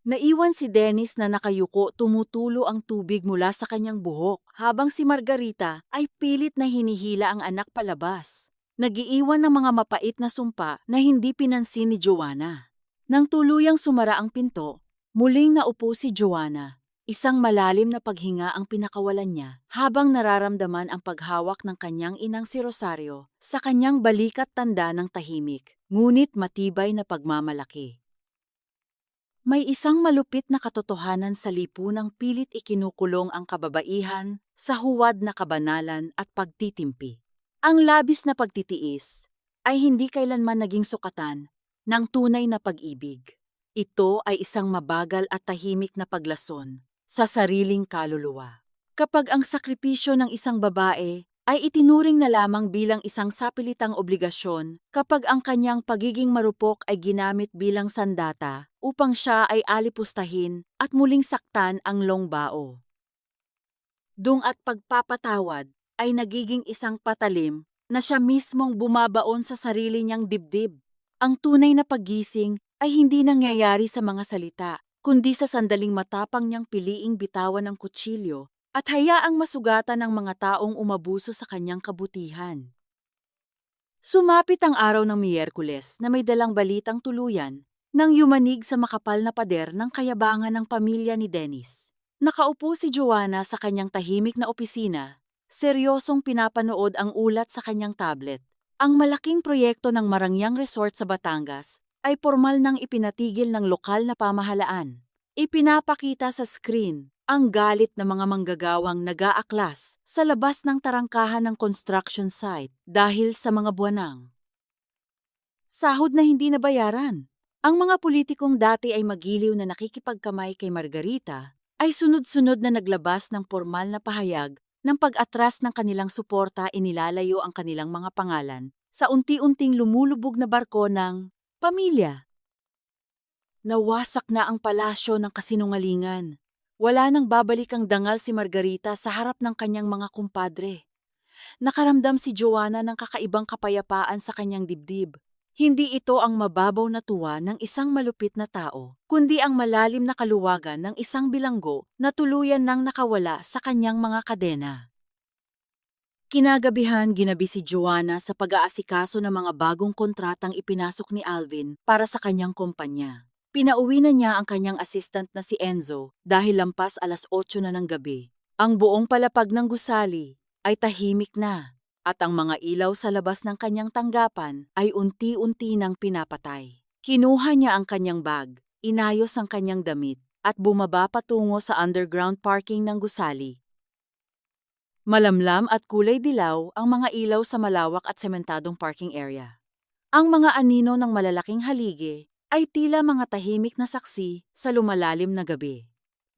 Speaker 1: Naiwan si Dennis na nakayuko, tumutulo ang tubig mula sa kanyang buhok habang si Margarita ay pilit na hinihila ang anak palabas. Nagiiwan ng mga mapait na sumpa na hindi pinansin ni Joanna. Nang tuluyang sumara ang pinto, muling naupo si Joanna. Isang malalim na paghinga ang pinakawalan niya habang nararamdaman ang paghawak ng kanyang inang si Rosario sa kanyang balikat, tanda ng tahimik, ngunit matibay na pagmamalaki. May isang malupit na katotohanan sa lipunang pilit ikinukulong ang kababaihan sa huwad na kabanalan at pagtitimpi. Ang labis na pagtitiis ay hindi kailanman naging sukatan ng tunay na pag-ibig. Ito ay isang mabagal at tahimik na paglason sa sariling kaluluwa. Kapag ang sakripisyo ng isang babae ay itinuring na lamang bilang isang sapilitang obligasyon, kapag ang kanyang pagiging marupok ay ginamit bilang sandata upang siya ay alipustahin at muling saktan ang longbao. Dung at pagpapatawad ay nagiging isang patalim na siya mismong bumabaon sa sarili niyang dibdib. Ang tunay na paggising ay hindi nangyayari sa mga salita, kundi sa sandaling matapang niyang piliing bitawan ng kutsilyo at hayaang masugatan ng mga taong umabuso sa kanyang kabutihan. Sumapit ang araw ng Miyerkules na may dalang balitang tuluyan nang yumanig sa makapal na pader ng kayabangan ng pamilya ni Dennis. Nakaupo si Joanna sa kanyang tahimik na opisina, seryosong pinapanood ang ulat sa kanyang tablet. Ang malaking proyekto ng Marangyang Resort sa Batangas ay formal nang ipinatigil ng lokal na pamahalaan. Ipinapakita sa screen ang galit ng mga manggagawang nag-aaklas sa labas ng tarangkahan ng construction site dahil sa mga buwanang sahod na hindi nabayaran. Ang mga politikong dati ay magiliw na nakikipagkamay kay Margarita ay sunod-sunod na naglabas ng formal na pahayag ng pag-atras ng kanilang suporta, inilalayo ang kanilang mga pangalan sa unti-unting lumulubog na barko ng pamilya. Nawasak na ang palasyo ng kasinungalingan. Wala nang babalik ang dangal si Margarita sa harap ng kanyang mga kumpadre. Nakaramdam si Joanna ng kakaibang kapayapaan sa kanyang dibdib. Hindi ito ang mababaw na tuwa ng isang malupit na tao, kundi ang malalim na kaluwagan ng isang bilanggo na tuluyan nang nakawala sa kanyang mga kadena. Kinagabihan, ginabi si Joanna sa pag-aasikaso ng mga bagong kontratang ipinasok ni Alvin para sa kanyang kumpanya. Pinauwi na niya ang kanyang assistant na si Enzo dahil lampas 8:00 na ng gabi. Ang buong palapag ng gusali ay tahimik na at ang mga ilaw sa labas ng kanyang tanggapan ay unti-unti nang pinapatay. Kinuha niya ang kanyang bag, inayos ang kanyang damit at bumaba patungo sa underground parking ng gusali. Malamlam at kulay dilaw ang mga ilaw sa malawak at sementadong parking area. Ang mga anino ng malalaking haligi ay tila mga tahimik na saksi sa lumalalim na gabi.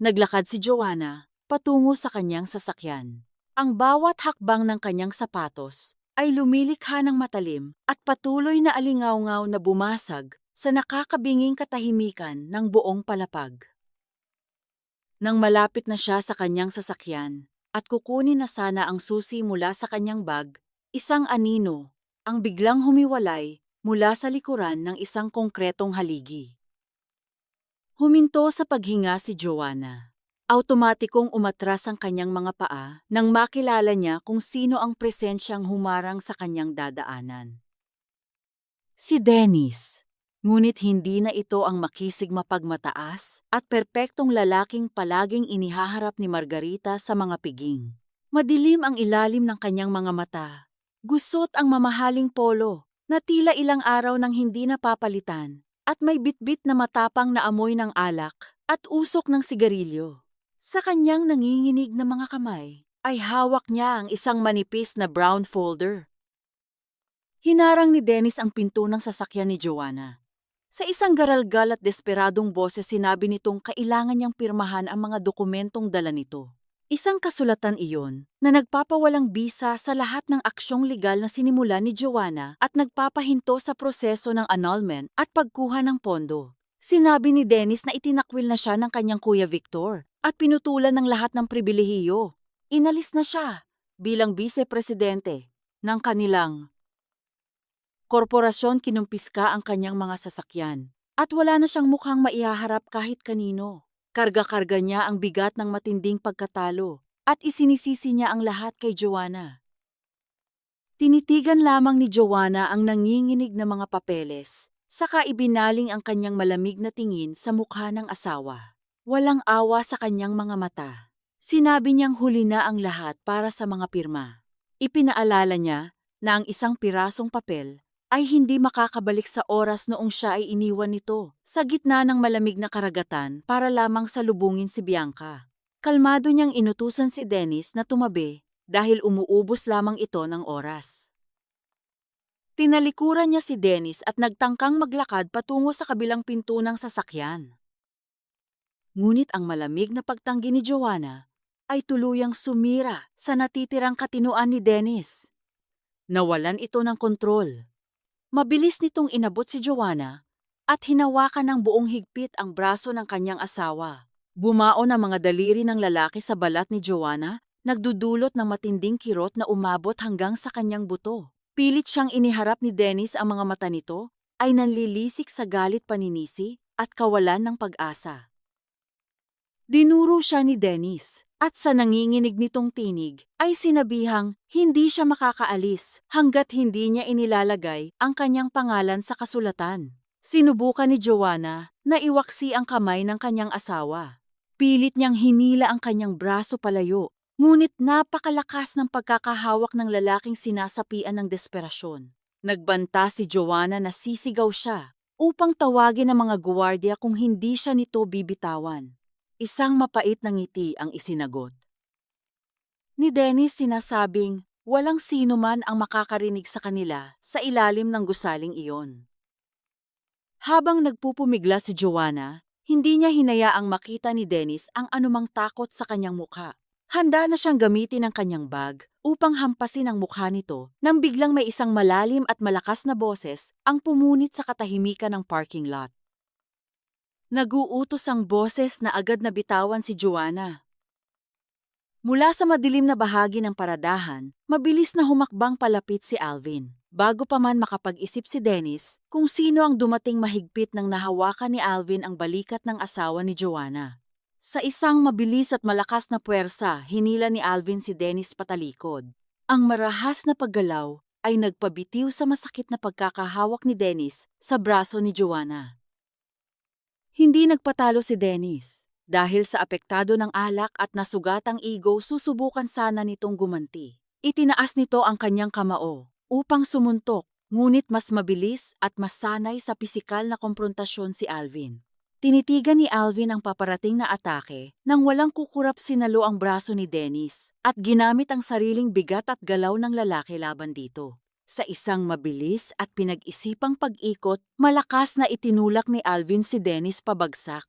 Speaker 1: Naglakad si Joanna patungo sa kanyang sasakyan. Ang bawat hakbang ng kanyang sapatos ay lumilikha ng matalim at patuloy na alingawngaw na bumasag sa nakakabinging katahimikan ng buong palapag. Nang malapit na siya sa kanyang sasakyan at kukunin na sana ang susi mula sa kanyang bag, isang anino ang biglang humiwalay mula sa likuran ng isang konkretong haligi. Huminto sa paghinga si Joanna. Automatikong umatras ang kanyang mga paa nang makilala niya kung sino ang presensyang humarang sa kanyang dadaanan. Si Dennis. Ngunit hindi na ito ang makisig mapagmataas at perpektong lalaking palaging inihaharap ni Margarita sa mga piging. Madilim ang ilalim ng kanyang mga mata. Gusot ang mamahaling polo na tila ilang araw nang hindi napapalitan at may bitbit na matapang na amoy ng alak at usok ng sigarilyo. Sa kanyang nanginginig na mga kamay ay hawak niya ang isang manipis na brown folder. Hinarang ni Dennis ang pinto ng sasakyan ni Joanna. Sa isang garalgal at desperadong boses sinabi nitong kailangan niyang pirmahan ang mga dokumentong dala nito. Isang kasulatan iyon na nagpapawalang bisa sa lahat ng aksyong legal na sinimula ni Joanna at nagpapahinto sa proseso ng annulment at pagkuha ng pondo. Sinabi ni Dennis na itinakwil na siya ng kanyang kuya Victor at pinutulan ng lahat ng pribilehiyo. Inalis na siya bilang vice-presidente ng kanilang korporasyon. Kinumpiska ang kanyang mga sasakyan at wala na siyang mukhang maihaharap kahit kanino. Karga-karga niya ang bigat ng matinding pagkatalo at isinisisi niya ang lahat kay Joanna. Tinitigan lamang ni Joanna ang nanginginig na mga papeles, saka ibinaling ang kanyang malamig na tingin sa mukha ng asawa. Walang awa sa kanyang mga mata. Sinabi niyang huli na ang lahat para sa mga pirma. Ipinaalala niya na ang isang pirasong papel ay hindi makakabalik sa oras noong siya ay iniwan nito sa gitna ng malamig na karagatan para lamang salubungin si Bianca. Kalmado niyang inutusan si Dennis na tumabi dahil umuubos lamang ito ng oras. Tinalikuran niya si Dennis at nagtangkang maglakad patungo sa kabilang pinto ng sasakyan. Ngunit ang malamig na pagtanggi ni Joanna ay tuluyang sumira sa natitirang katinuan ni Dennis. Nawalan ito ng kontrol. Mabilis nitong inabot si Joanna at hinawakan ng buong higpit ang braso ng kanyang asawa. Bumaon ang mga daliri ng lalaki sa balat ni Joanna, nagdudulot ng matinding kirot na umabot hanggang sa kanyang buto. Pilit siyang iniharap ni Dennis. Ang mga mata nito ay nanlilisik sa galit, paninisi at kawalan ng pag-asa. Dinuro siya ni Dennis. At sa nanginginig nitong tinig ay sinabihang hindi siya makakaalis hanggat hindi niya inilalagay ang kanyang pangalan sa kasulatan. Sinubukan ni Joanna na iwaksi ang kamay ng kanyang asawa. Pilit niyang hinila ang kanyang braso palayo, ngunit napakalakas ng pagkakahawak ng lalaking sinasapian ng desperasyon. Nagbanta si Joanna na sisigaw siya upang tawagin ang mga guwardiya kung hindi siya nito bibitawan. Isang mapait na ngiti ang isinagot. Ni Dennis sinasabing walang sino man ang makakarinig sa kanila sa ilalim ng gusaling iyon. Habang nagpupumigla si Joanna, hindi niya hinayaang makita ni Dennis ang anumang takot sa kanyang mukha. Handa na siyang gamitin ang kanyang bag upang hampasin ang mukha nito nang biglang may isang malalim at malakas na boses ang pumunit sa katahimikan ng parking lot. Naguutos ang boses na agad na bitawan si Joanna. Mula sa madilim na bahagi ng paradahan, mabilis na humakbang palapit si Alvin. Bago pa man makapag-isip si Dennis kung sino ang dumating mahigpit nang nahawakan ni Alvin ang balikat ng asawa ni Joanna. Sa isang mabilis at malakas na puwersa, hinila ni Alvin si Dennis patalikod. Ang marahas na paggalaw ay nagpabitiw sa masakit na pagkakahawak ni Dennis sa braso ni Joanna. Hindi nagpatalo si Dennis. Dahil sa apektado ng alak at nasugatang ego, susubukan sana nitong gumanti. Itinaas nito ang kanyang kamao upang sumuntok, ngunit mas mabilis at mas sanay sa pisikal na komprontasyon si Alvin. Tinitigan ni Alvin ang paparating na atake nang walang kukurap sinalo ang braso ni Dennis at ginamit ang sariling bigat at galaw ng lalaki laban dito. Sa isang mabilis at pinag-isipang pag-ikot, malakas na itinulak ni Alvin si Dennis pabagsak.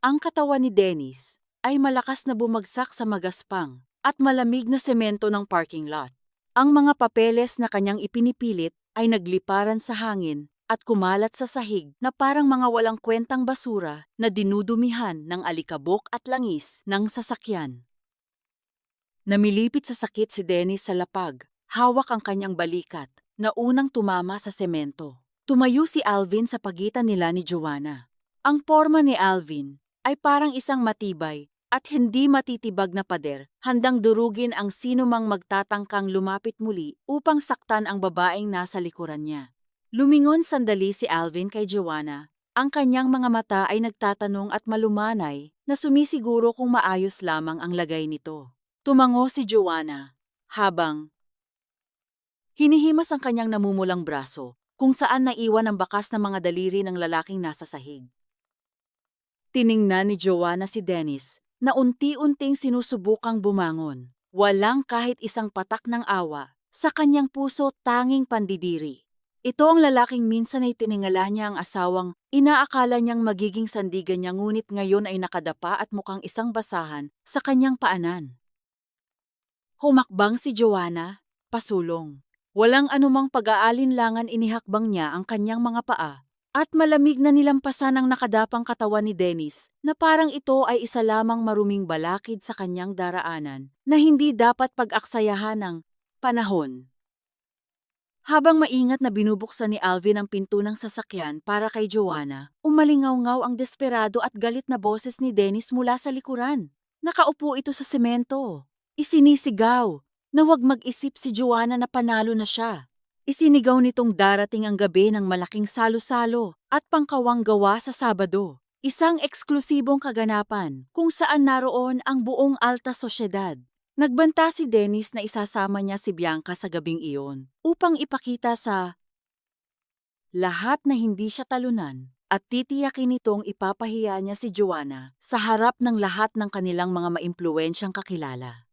Speaker 1: Ang katawan ni Dennis ay malakas na bumagsak sa magaspang at malamig na semento ng parking lot. Ang mga papeles na kanyang ipinipilit ay nagliparan sa hangin at kumalat sa sahig na parang mga walang kwentang basura na dinudumihan ng alikabok at langis ng sasakyan. Namilipit sa sakit si Dennis sa lapag, hawak ang kanyang balikat na unang tumama sa semento. Tumayo si Alvin sa pagitan nila ni Joanna. Ang porma ni Alvin ay parang isang matibay at hindi matitibag na pader, handang durugin ang sinumang magtatangkang lumapit muli upang saktan ang babaeng nasa likuran niya. Lumingon sandali si Alvin kay Joanna. Ang kanyang mga mata ay nagtatanong at malumanay na sumisiguro kung maayos lamang ang lagay nito. Tumango si Joanna habang hinihimas ang kanyang namumulang braso kung saan naiwan ang bakas na mga daliri ng lalaking nasa sahig. Tiningnan ni Joanna si Dennis na unti-unting sinusubukang bumangon. Walang kahit isang patak ng awa sa kanyang puso, tanging pandidiri. Ito ang lalaking minsan ay tiningala niya ang asawang inaakala niyang magiging sandigan niya, ngunit ngayon ay nakadapa at mukhang isang basahan sa kanyang paanan. Humakbang si Joanna, pasulong. Walang anumang pag-aalinlangan, inihakbang niya ang kanyang mga paa. At malamig na nilampasan ang nakadapang katawan ni Dennis na parang ito ay isa lamang maruming balakid sa kanyang daraanan na hindi dapat pag-aksayahan ng panahon. Habang maingat na binubuksan ni Alvin ang pinto ng sasakyan para kay Joanna, umalingaw-ngaw ang desperado at galit na boses ni Dennis mula sa likuran. Nakaupo ito sa semento. Isinisigaw na huwag mag-isip si Joanna na panalo na siya. Isinigaw nitong darating ang gabi ng malaking salo-salo at pangkawang gawa sa Sabado. Isang eksklusibong kaganapan kung saan naroon ang buong alta sosyedad. Nagbanta si Dennis na isasama niya si Bianca sa gabing iyon upang ipakita sa lahat na hindi siya talunan at titiyakin nitong ipapahiya niya si Joanna sa harap ng lahat ng kanilang mga maimpluwensyang kakilala.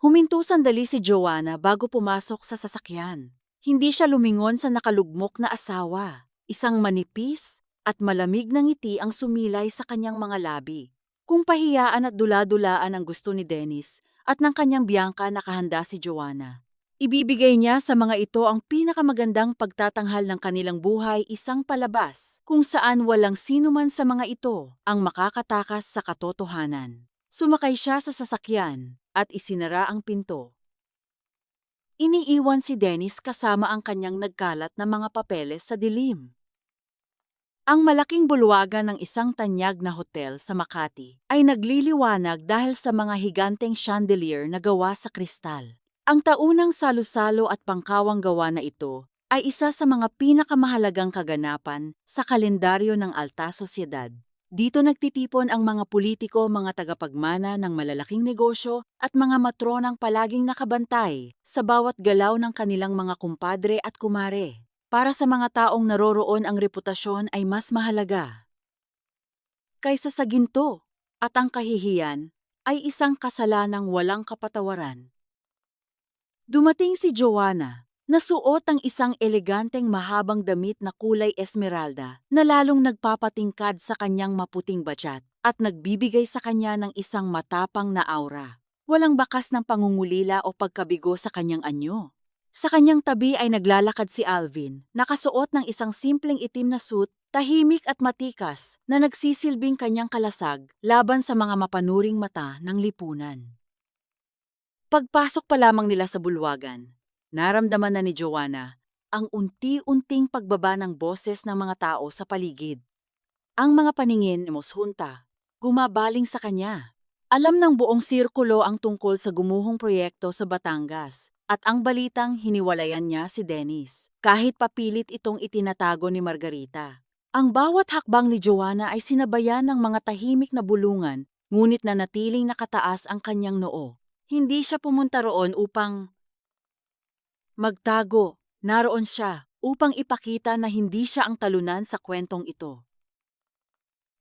Speaker 1: Huminto sandali si Joanna bago pumasok sa sasakyan. Hindi siya lumingon sa nakalugmok na asawa. Isang manipis at malamig na ngiti ang sumilay sa kanyang mga labi. Kung pahiyaan at dula-dulaan ang gusto ni Dennis at ng kanyang Bianca, nakahanda si Joanna. Ibibigay niya sa mga ito ang pinakamagandang pagtatanghal ng kanilang buhay, isang palabas kung saan walang sinuman sa mga ito ang makakatakas sa katotohanan. Sumakay siya sa sasakyan at isinara ang pinto. Iniiwan si Dennis kasama ang kanyang nagkalat na mga papeles sa dilim. Ang malaking bulwagan ng isang tanyag na hotel sa Makati ay nagliliwanag dahil sa mga higanteng chandelier na gawa sa kristal. Ang taunang salo-salo at pangkawang gawa na ito ay isa sa mga pinakamahalagang kaganapan sa kalendaryo ng alta sosyedad. Dito nagtitipon ang mga politiko, mga tagapagmana ng malalaking negosyo at mga matronang palaging nakabantay sa bawat galaw ng kanilang mga kumpadre at kumare. Para sa mga taong naroroon ang reputasyon ay mas mahalaga kaysa sa ginto, at ang kahihiyan ay isang kasalanang walang kapatawaran. Dumating si Joanna, nasuot ang isang eleganteng mahabang damit na kulay esmeralda na lalong nagpapatingkad sa kanyang maputing batyat at nagbibigay sa kanya ng isang matapang na aura. Walang bakas ng pangungulila o pagkabigo sa kanyang anyo. Sa kanyang tabi ay naglalakad si Alvin, nakasuot ng isang simpleng itim na suit, tahimik at matikas na nagsisilbing kanyang kalasag laban sa mga mapanuring mata ng lipunan. Pagpasok pa lamang nila sa bulwagan, naramdaman na ni Joanna ang unti-unting pagbaba ng boses ng mga tao sa paligid. Ang mga paningin ni Moshunta gumabaling sa kanya. Alam ng buong sirkulo ang tungkol sa gumuhong proyekto sa Batangas at ang balitang hiniwalayan niya si Dennis, kahit papilit itong itinatago ni Margarita. Ang bawat hakbang ni Joanna ay sinabayan ng mga tahimik na bulungan, ngunit nanatiling nakataas ang kanyang noo. Hindi siya pumunta roon upang magtago. Naroon siya upang ipakita na hindi siya ang talunan sa kwentong ito.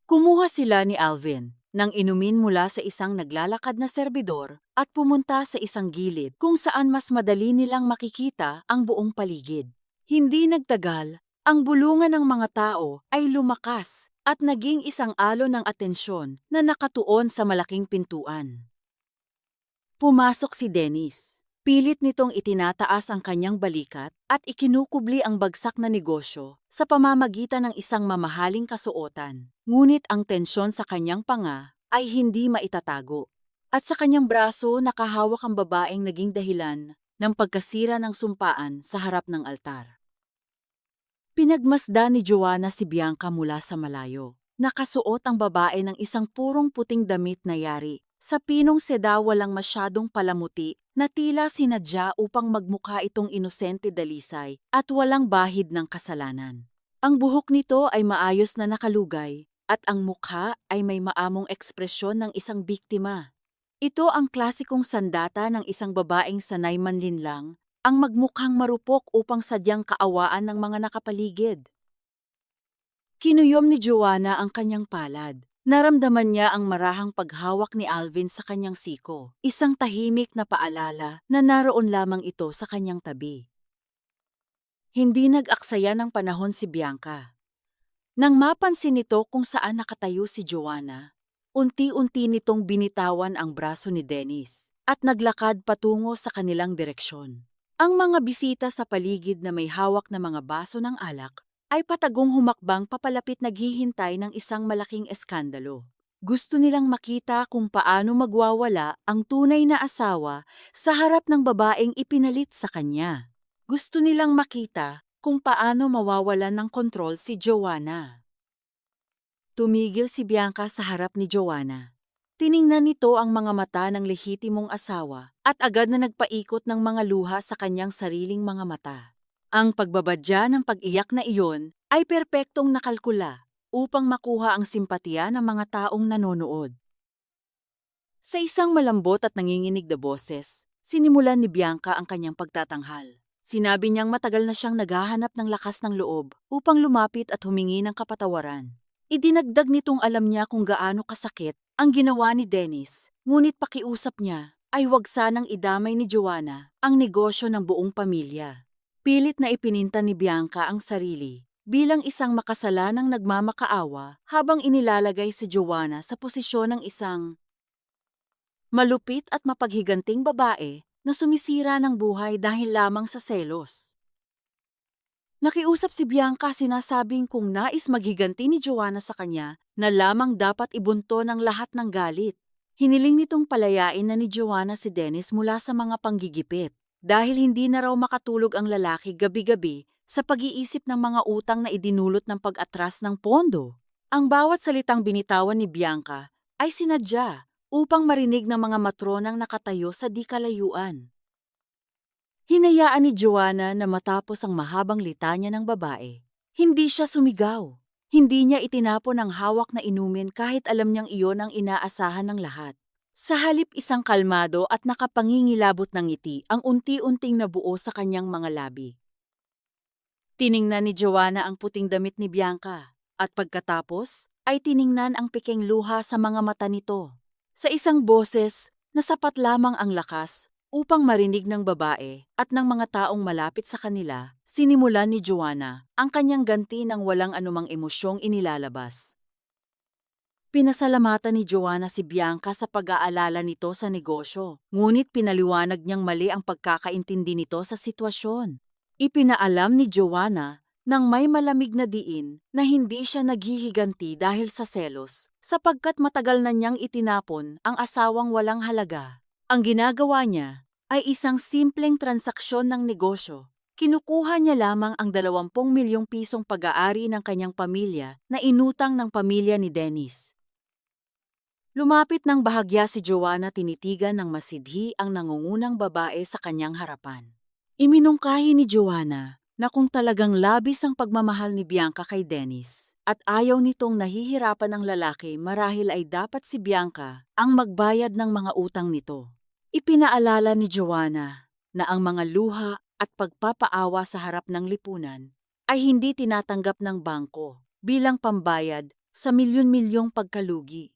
Speaker 1: Kumuha sila ni Alvin nang inumin mula sa isang naglalakad na serbidor at pumunta sa isang gilid kung saan mas madali nilang makikita ang buong paligid. Hindi nagtagal, ang bulungan ng mga tao ay lumakas at naging isang alon ng atensyon na nakatuon sa malaking pintuan. Pumasok si Dennis. Pilit nitong itinataas ang kanyang balikat at ikinukubli ang bagsak na negosyo sa pamamagitan ng isang mamahaling kasuotan. Ngunit ang tensyon sa kanyang panga ay hindi maitatago. At sa kanyang braso nakahawak ang babaeng naging dahilan ng pagkasira ng sumpaan sa harap ng altar. Pinagmasdan ni Joanna si Bianca mula sa malayo. Nakasuot ang babae ng isang purong puting damit na yari. Sa pinong seda walang masyadong palamuti na tila sinadya upang magmukha itong inosente dalisay at walang bahid ng kasalanan. Ang buhok nito ay maayos na nakalugay at ang mukha ay may maamong ekspresyon ng isang biktima. Ito ang klasikong sandata ng isang babaeng sanay manlinlang, ang magmukhang marupok upang sadyang kaawaan ng mga nakapaligid. Kinuyom ni Joanna ang kanyang palad. Naramdaman niya ang marahang paghawak ni Alvin sa kanyang siko, isang tahimik na paalala na naroon lamang ito sa kanyang tabi. Hindi nag-aksaya ng panahon si Bianca. Nang mapansin nito kung saan nakatayo si Joanna, unti-unti nitong binitawan ang braso ni Dennis at naglakad patungo sa kanilang direksyon. Ang mga bisita sa paligid na may hawak na mga baso ng alak ay patagong humakbang papalapit naghihintay ng isang malaking eskandalo. Gusto nilang makita kung paano magwawala ang tunay na asawa sa harap ng babaeng ipinalit sa kanya. Gusto nilang makita kung paano mawawalan ng kontrol si Joanna. Tumigil si Bianca sa harap ni Joanna. Tiningnan nito ang mga mata ng lehitimong asawa at agad na nagpaikot ng mga luha sa kanyang sariling mga mata. Ang pagbabadya ng pag-iyak na iyon ay perpektong nakalkula upang makuha ang simpatiya ng mga taong nanonood. Sa isang malambot at nanginginig na boses, sinimulan ni Bianca ang kanyang pagtatanghal. Sinabi niyang matagal na siyang naghahanap ng lakas ng loob upang lumapit at humingi ng kapatawaran. Idinagdag nitong alam niya kung gaano kasakit ang ginawa ni Dennis, ngunit pakiusap niya ay huwag sanang idamay ni Joanna ang negosyo ng buong pamilya. Pilit na ipininta ni Bianca ang sarili bilang isang makasalanang nagmamakaawa habang inilalagay si Joanna sa posisyon ng isang malupit at mapaghiganting babae na sumisira ng buhay dahil lamang sa selos. Nakiusap si Bianca sinasabing kung nais maghiganti ni Joanna sa kanya na lamang dapat ibunto ng lahat ng galit. Hiniling nitong palayain na ni Joanna si Dennis mula sa mga panggigipit. Dahil hindi na raw makatulog ang lalaki gabi-gabi sa pag-iisip ng mga utang na idinulot ng pag-atras ng pondo. Ang bawat salitang binitawan ni Bianca ay sinadya upang marinig ng mga matronang nakatayo sa di kalayuan. Hinayaan ni Joanna na matapos ang mahabang litanya ng babae. Hindi siya sumigaw. Hindi niya itinapon ang hawak na inumin kahit alam niyang iyon ang inaasahan ng lahat. Sa halip isang kalmado at nakapangingilabot ng ngiti ang unti-unting nabuo sa kanyang mga labi. Tiningnan ni Joanna ang puting damit ni Bianca at pagkatapos ay tiningnan ang piking luha sa mga mata nito. Sa isang boses na sapat lamang ang lakas upang marinig ng babae at ng mga taong malapit sa kanila, sinimulan ni Joanna ang kanyang ganti ng walang anumang emosyong inilalabas. Pinasalamatan ni Joanna si Bianca sa pag-aalala nito sa negosyo, ngunit pinaliwanag niyang mali ang pagkakaintindi nito sa sitwasyon. Ipinaalam ni Joanna nang may malamig na diin na hindi siya naghihiganti dahil sa selos sapagkat matagal na niyang itinapon ang asawang walang halaga. Ang ginagawa niya ay isang simpleng transaksyon ng negosyo. Kinukuha niya lamang ang 20 milyong pisong pag-aari ng kanyang pamilya na inutang ng pamilya ni Dennis. Lumapit ng bahagya si Joanna, tinitigan ng masidhi ang nangungunang babae sa kanyang harapan. Iminungkahi ni Joanna na kung talagang labis ang pagmamahal ni Bianca kay Dennis at ayaw nitong nahihirapan ang lalaki, marahil ay dapat si Bianca ang magbayad ng mga utang nito. Ipinaalala ni Joanna na ang mga luha at pagpapaawa sa harap ng lipunan ay hindi tinatanggap ng bangko bilang pambayad sa milyon-milyong pagkalugi.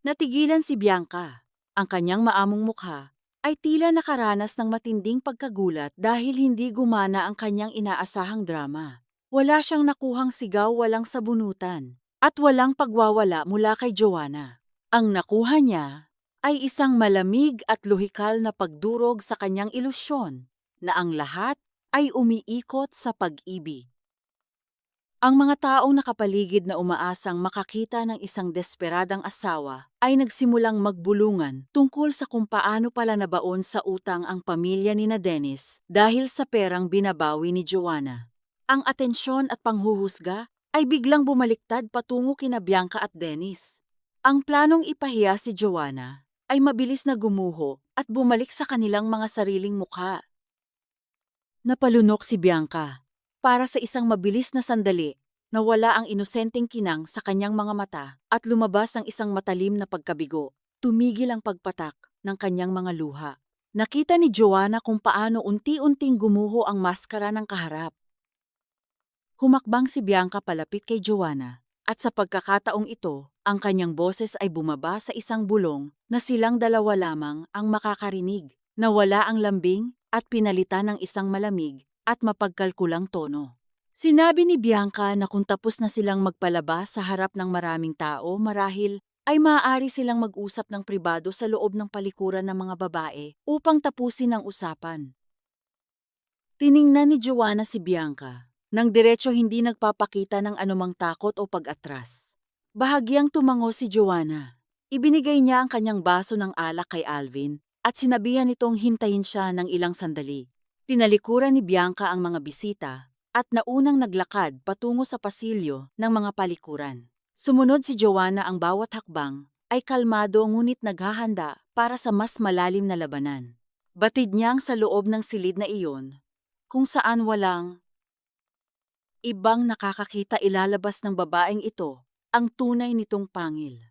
Speaker 1: Natigilan si Bianca. Ang kanyang maamong mukha ay tila nakaranas ng matinding pagkagulat dahil hindi gumana ang kanyang inaasahang drama. Wala siyang nakuhang sigaw, walang sabunutan, at walang pagwawala mula kay Joanna. Ang nakuha niya ay isang malamig at lohikal na pagdurog sa kanyang ilusyon na ang lahat ay umiikot sa pag-ibig. Ang mga taong nakapaligid na umaasang makakita ng isang desperadang asawa ay nagsimulang magbulungan tungkol sa kung paano pala nabaon sa utang ang pamilya ni Dennis dahil sa perang binabawi ni Joanna. Ang atensyon at panghuhusga ay biglang bumaliktad patungo kina Bianca at Dennis. Ang planong ipahiya si Joanna ay mabilis na gumuho at bumalik sa kanilang mga sariling mukha. Napalunok si Bianca. Para sa isang mabilis na sandali, nawala ang inosenteng kinang sa kanyang mga mata at lumabas ang isang matalim na pagkabigo. Tumigil ang pagpatak ng kanyang mga luha. Nakita ni Joanna kung paano unti-unting gumuho ang maskara ng kaharap. Humakbang si Bianca palapit kay Joanna at sa pagkakataong ito, ang kanyang boses ay bumaba sa isang bulong na silang dalawa lamang ang makakarinig. Nawala ang lambing at pinalitan ng isang malamig at mapagkalkulang tono. Sinabi ni Bianca na kung tapos na silang magpalabas sa harap ng maraming tao, marahil ay maaari silang mag-usap ng pribado sa loob ng palikuran ng mga babae upang tapusin ang usapan. Tiningnan ni Joanna si Bianca nang diretso, hindi nagpapakita ng anumang takot o pag-atras. Bahagyang tumango si Joanna. Ibinigay niya ang kanyang baso ng alak kay Alvin at sinabihan itong hintayin siya ng ilang sandali. Tinalikuran ni Bianca ang mga bisita at naunang naglakad patungo sa pasilyo ng mga palikuran. Sumunod si Joanna, ang bawat hakbang ay kalmado ngunit naghahanda para sa mas malalim na labanan. Batid niyang sa loob ng silid na iyon, kung saan walang ibang nakakakita, ilalabas ng babaeng ito ang tunay nitong pangil.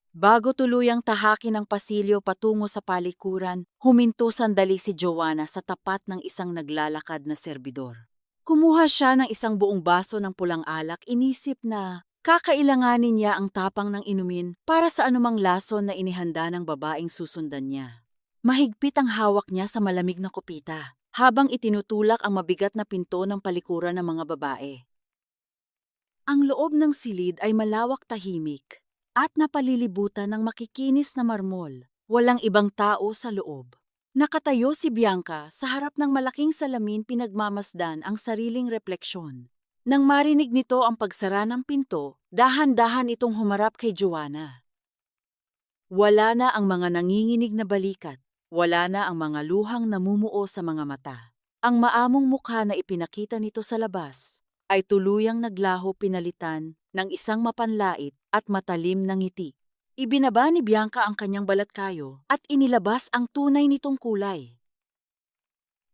Speaker 1: Bago tuluyang tahakin ang pasilyo patungo sa palikuran, huminto sandali si Joanna sa tapat ng isang naglalakad na serbidor. Kumuha siya ng isang buong baso ng pulang alak, inisip na kakailanganin niya ang tapang ng inumin para sa anumang lason na inihanda ng babaeng susundan niya. Mahigpit ang hawak niya sa malamig na kupita habang itinutulak ang mabigat na pinto ng palikuran ng mga babae. Ang loob ng silid ay malawak, tahimik, at napalilibutan ng makikinis na marmol. Walang ibang tao sa loob. Nakatayo si Bianca sa harap ng malaking salamin, pinagmamasdan ang sariling refleksyon. Nang marinig nito ang pagsara ng pinto, dahan-dahan itong humarap kay Joanna. Wala na ang mga nanginginig na balikat. Wala na ang mga luhang namumuo sa mga mata. Ang maamong mukha na ipinakita nito sa labas ay tuluyang naglaho, pinalitan ng isang mapanlait at matalim na ngiti. Ibinaba ni Bianca ang kanyang balatkayo at inilabas ang tunay nitong kulay.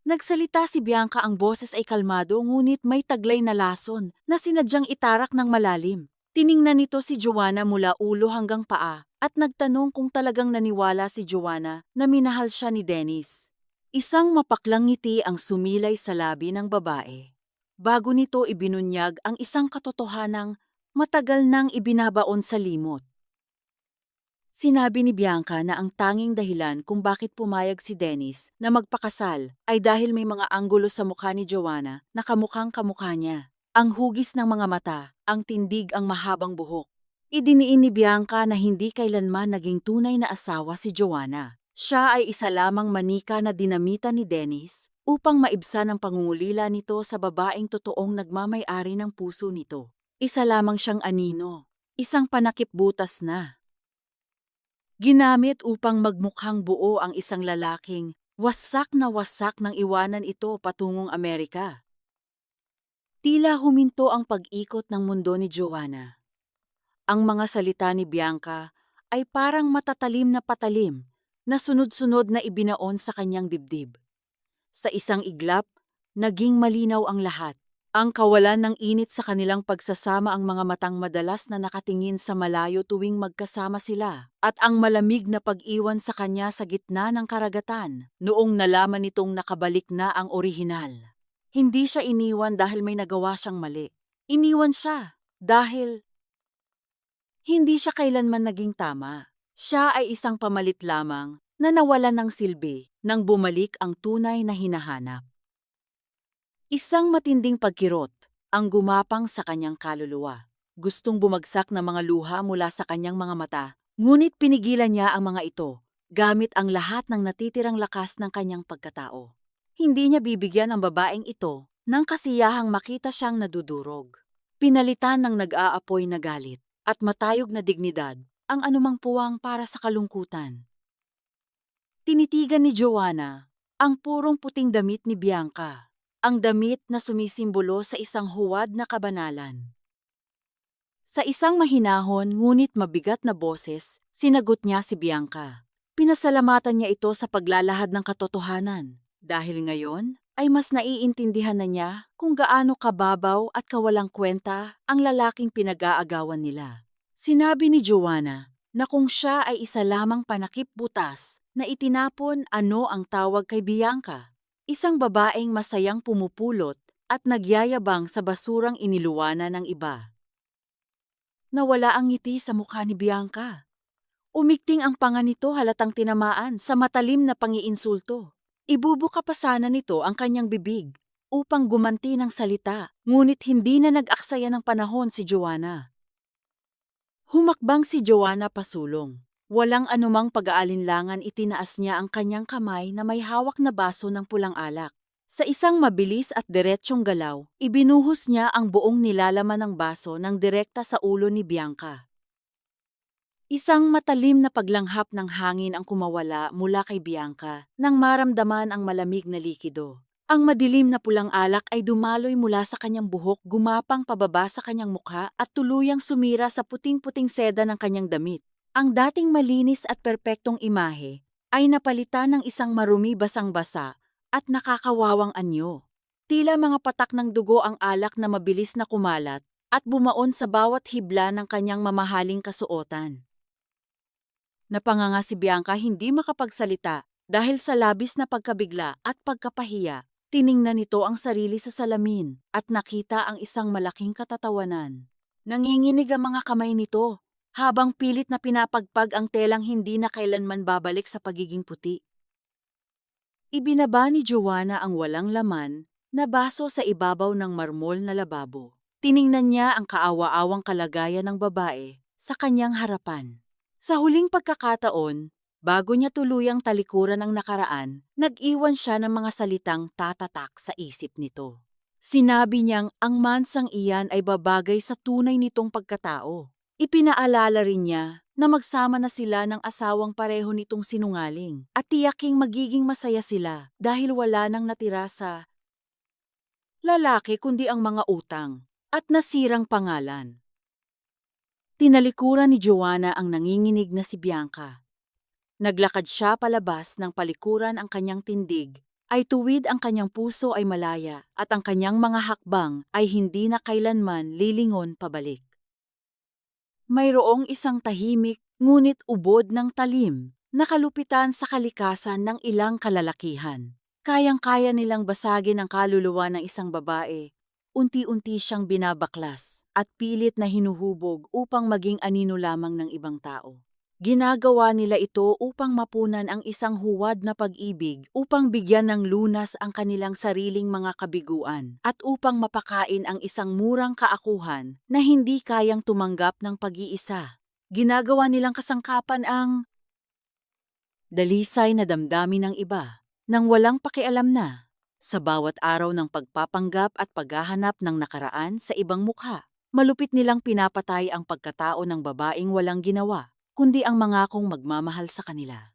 Speaker 1: Nagsalita si Bianca, ang boses ay kalmado ngunit may taglay na lason na sinadyang itarak ng malalim. Tiningnan nito si Joanna mula ulo hanggang paa at nagtanong kung talagang naniwala si Joanna na minahal siya ni Dennis. Isang mapaklang ngiti ang sumilay sa labi ng babae. Bago nito ibinunyag ang isang katotohanang matagal nang ibinabaon sa limot. Sinabi ni Bianca na ang tanging dahilan kung bakit pumayag si Dennis na magpakasal ay dahil may mga anggulo sa mukha ni Joanna na kamukhang kamukha niya. Ang hugis ng mga mata, ang tindig, ang mahabang buhok. Idiniin ni Bianca na hindi kailanman naging tunay na asawa si Joanna. Siya ay isa lamang manika na dinamitan ni Dennis upang maibsan ang pangungulila nito sa babaeng totoong nagmamay-ari ng puso nito. Isa lamang siyang anino, isang panakipbutas na ginamit upang magmukhang buo ang isang lalaking wasak nang iwanan ito patungong Amerika. Tila huminto ang pag-ikot ng mundo ni Joanna. Ang mga salita ni Bianca ay parang matatalim na patalim na sunod-sunod na ibinaon sa kanyang dibdib. Sa isang iglap, naging malinaw ang lahat. Ang kawalan ng init sa kanilang pagsasama, ang mga matang madalas na nakatingin sa malayo tuwing magkasama sila, at ang malamig na pag-iwan sa kanya sa gitna ng karagatan, noong nalaman nitong nakabalik na ang orihinal. Hindi siya iniwan dahil may nagawa siyang mali. Iniwan siya dahil hindi siya kailanman naging tama. Siya ay isang pamalit lamang na nawalan ng silbi nang bumalik ang tunay na hinahanap. Isang matinding pagkirot ang gumapang sa kanyang kaluluwa. Gustong bumagsak na mga luha mula sa kanyang mga mata, ngunit pinigilan niya ang mga ito gamit ang lahat ng natitirang lakas ng kanyang pagkatao. Hindi niya bibigyan ang babaeng ito ng kasiyahang makita siyang nadudurog. Pinalitan ng nag-aapoy na galit at matayog na dignidad ang anumang puwang para sa kalungkutan. Tinitigan ni Joanna ang purong puting damit ni Bianca. Ang damit na sumisimbolo sa isang huwad na kabanalan. Sa isang mahinahon ngunit mabigat na boses, sinagot niya si Bianca. Pinasalamatan niya ito sa paglalahad ng katotohanan. Dahil ngayon ay mas naiintindihan na niya kung gaano kababaw at kawalang kwenta ang lalaking pinag-aagawan nila. Sinabi ni Joanna na kung siya ay isa lamang panakip butas na itinapon, ano ang tawag kay Bianca? Isang babaeng masayang pumupulot at nagyayabang sa basurang iniluwanan ng iba. Nawala ang ngiti sa mukha ni Bianca. Umikting ang panga nito, halatang tinamaan sa matalim na pangiinsulto. Ibubuka pa sana nito ang kanyang bibig upang gumanti ng salita, ngunit hindi na nag-aksaya ng panahon si Joanna. Humakbang si Joanna pasulong. Walang anumang pag-aalinlangan, itinaas niya ang kanyang kamay na may hawak na baso ng pulang alak. Sa isang mabilis at diretsyong galaw, ibinuhos niya ang buong nilalaman ng baso ng direkta sa ulo ni Bianca. Isang matalim na paglanghap ng hangin ang kumawala mula kay Bianca nang maramdaman ang malamig na likido. Ang madilim na pulang alak ay dumaloy mula sa kanyang buhok, gumapang pababa sa kanyang mukha at tuluyang sumira sa puting-puting seda ng kanyang damit. Ang dating malinis at perpektong imahe ay napalitan ng isang marumi, basang-basa at nakakawawang anyo. Tila mga patak ng dugo ang alak na mabilis na kumalat at bumaon sa bawat hibla ng kanyang mamahaling kasuotan. Napanganga si Bianca, hindi makapagsalita dahil sa labis na pagkabigla at pagkapahiya. Tiningnan nito ang sarili sa salamin at nakita ang isang malaking katatawanan. Nanginginig ang mga kamay nito habang pilit na pinapagpag ang telang hindi na kailanman babalik sa pagiging puti. Ibinaba ni Joanna ang walang laman na baso sa ibabaw ng marmol na lababo. Tiningnan niya ang kaawa-awang kalagayan ng babae sa kanyang harapan. Sa huling pagkakataon, bago niya tuluyang talikuran ang nakaraan, nag-iwan siya ng mga salitang tatatak sa isip nito. Sinabi niyang ang mansang iyan ay babagay sa tunay nitong pagkatao. Ipinaalala rin niya na magsama na sila ng asawang pareho nitong sinungaling at tiyaking magiging masaya sila dahil wala nang natira sa lalaki kundi ang mga utang at nasirang pangalan. Tinalikuran ni Joanna ang nanginginig na si Bianca. Naglakad siya palabas ng palikuran, ang kanyang tindig ay tuwid ang kanyang puso ay malaya at ang kanyang mga hakbang ay hindi na kailanman lilingon pabalik. Mayroong isang tahimik ngunit ubod ng talim na kalupitan sa kalikasan ng ilang kalalakihan. Kayang-kaya nilang basagin ang kaluluwa ng isang babae. Unti-unti siyang binabaklas at pilit na hinuhubog upang maging anino lamang ng ibang tao. Ginagawa nila ito upang mapunan ang isang huwad na pag-ibig, upang bigyan ng lunas ang kanilang sariling mga kabiguan, at upang mapakain ang isang murang kaakuhan na hindi kayang tumanggap ng pag-iisa. Ginagawa nilang kasangkapan ang dalisay na damdamin ng iba, nang walang pakialam na, sa bawat araw ng pagpapanggap at paghahanap ng nakaraan sa ibang mukha. Malupit nilang pinapatay ang pagkatao ng babaeng walang ginawa, kundi ang mangakong magmamahal sa kanila.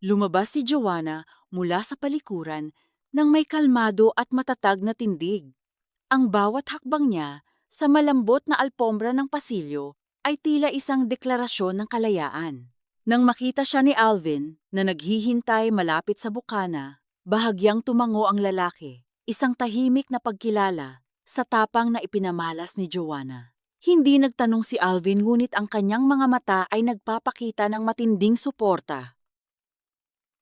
Speaker 1: Lumabas si Joanna mula sa palikuran nang may kalmado at matatag na tindig. Ang bawat hakbang niya sa malambot na alpombra ng pasilyo ay tila isang deklarasyon ng kalayaan. Nang makita siya ni Alvin na naghihintay malapit sa bukana, bahagyang tumango ang lalaki, isang tahimik na pagkilala sa tapang na ipinamalas ni Joanna. Hindi nagtanong si Alvin ngunit ang kanyang mga mata ay nagpapakita ng matinding suporta.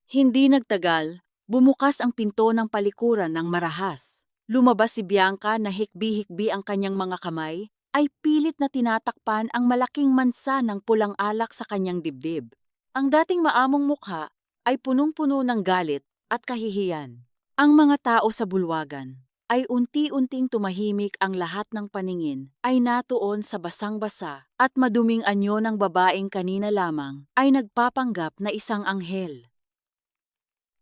Speaker 1: Hindi nagtagal, bumukas ang pinto ng palikuran ng marahas. Lumabas si Bianca na hikbi-hikbi ang kanyang mga kamay, ay pilit na tinatakpan ang malaking mansa ng pulang alak sa kanyang dibdib. Ang dating maamong mukha ay punong-puno ng galit at kahihiyan. Ang mga tao sa bulwagan ay unti-unting tumahimik, ang lahat ng paningin ay natuon sa basang-basa at maduming anyo ng babaeng kanina lamang ay nagpapanggap na isang anghel.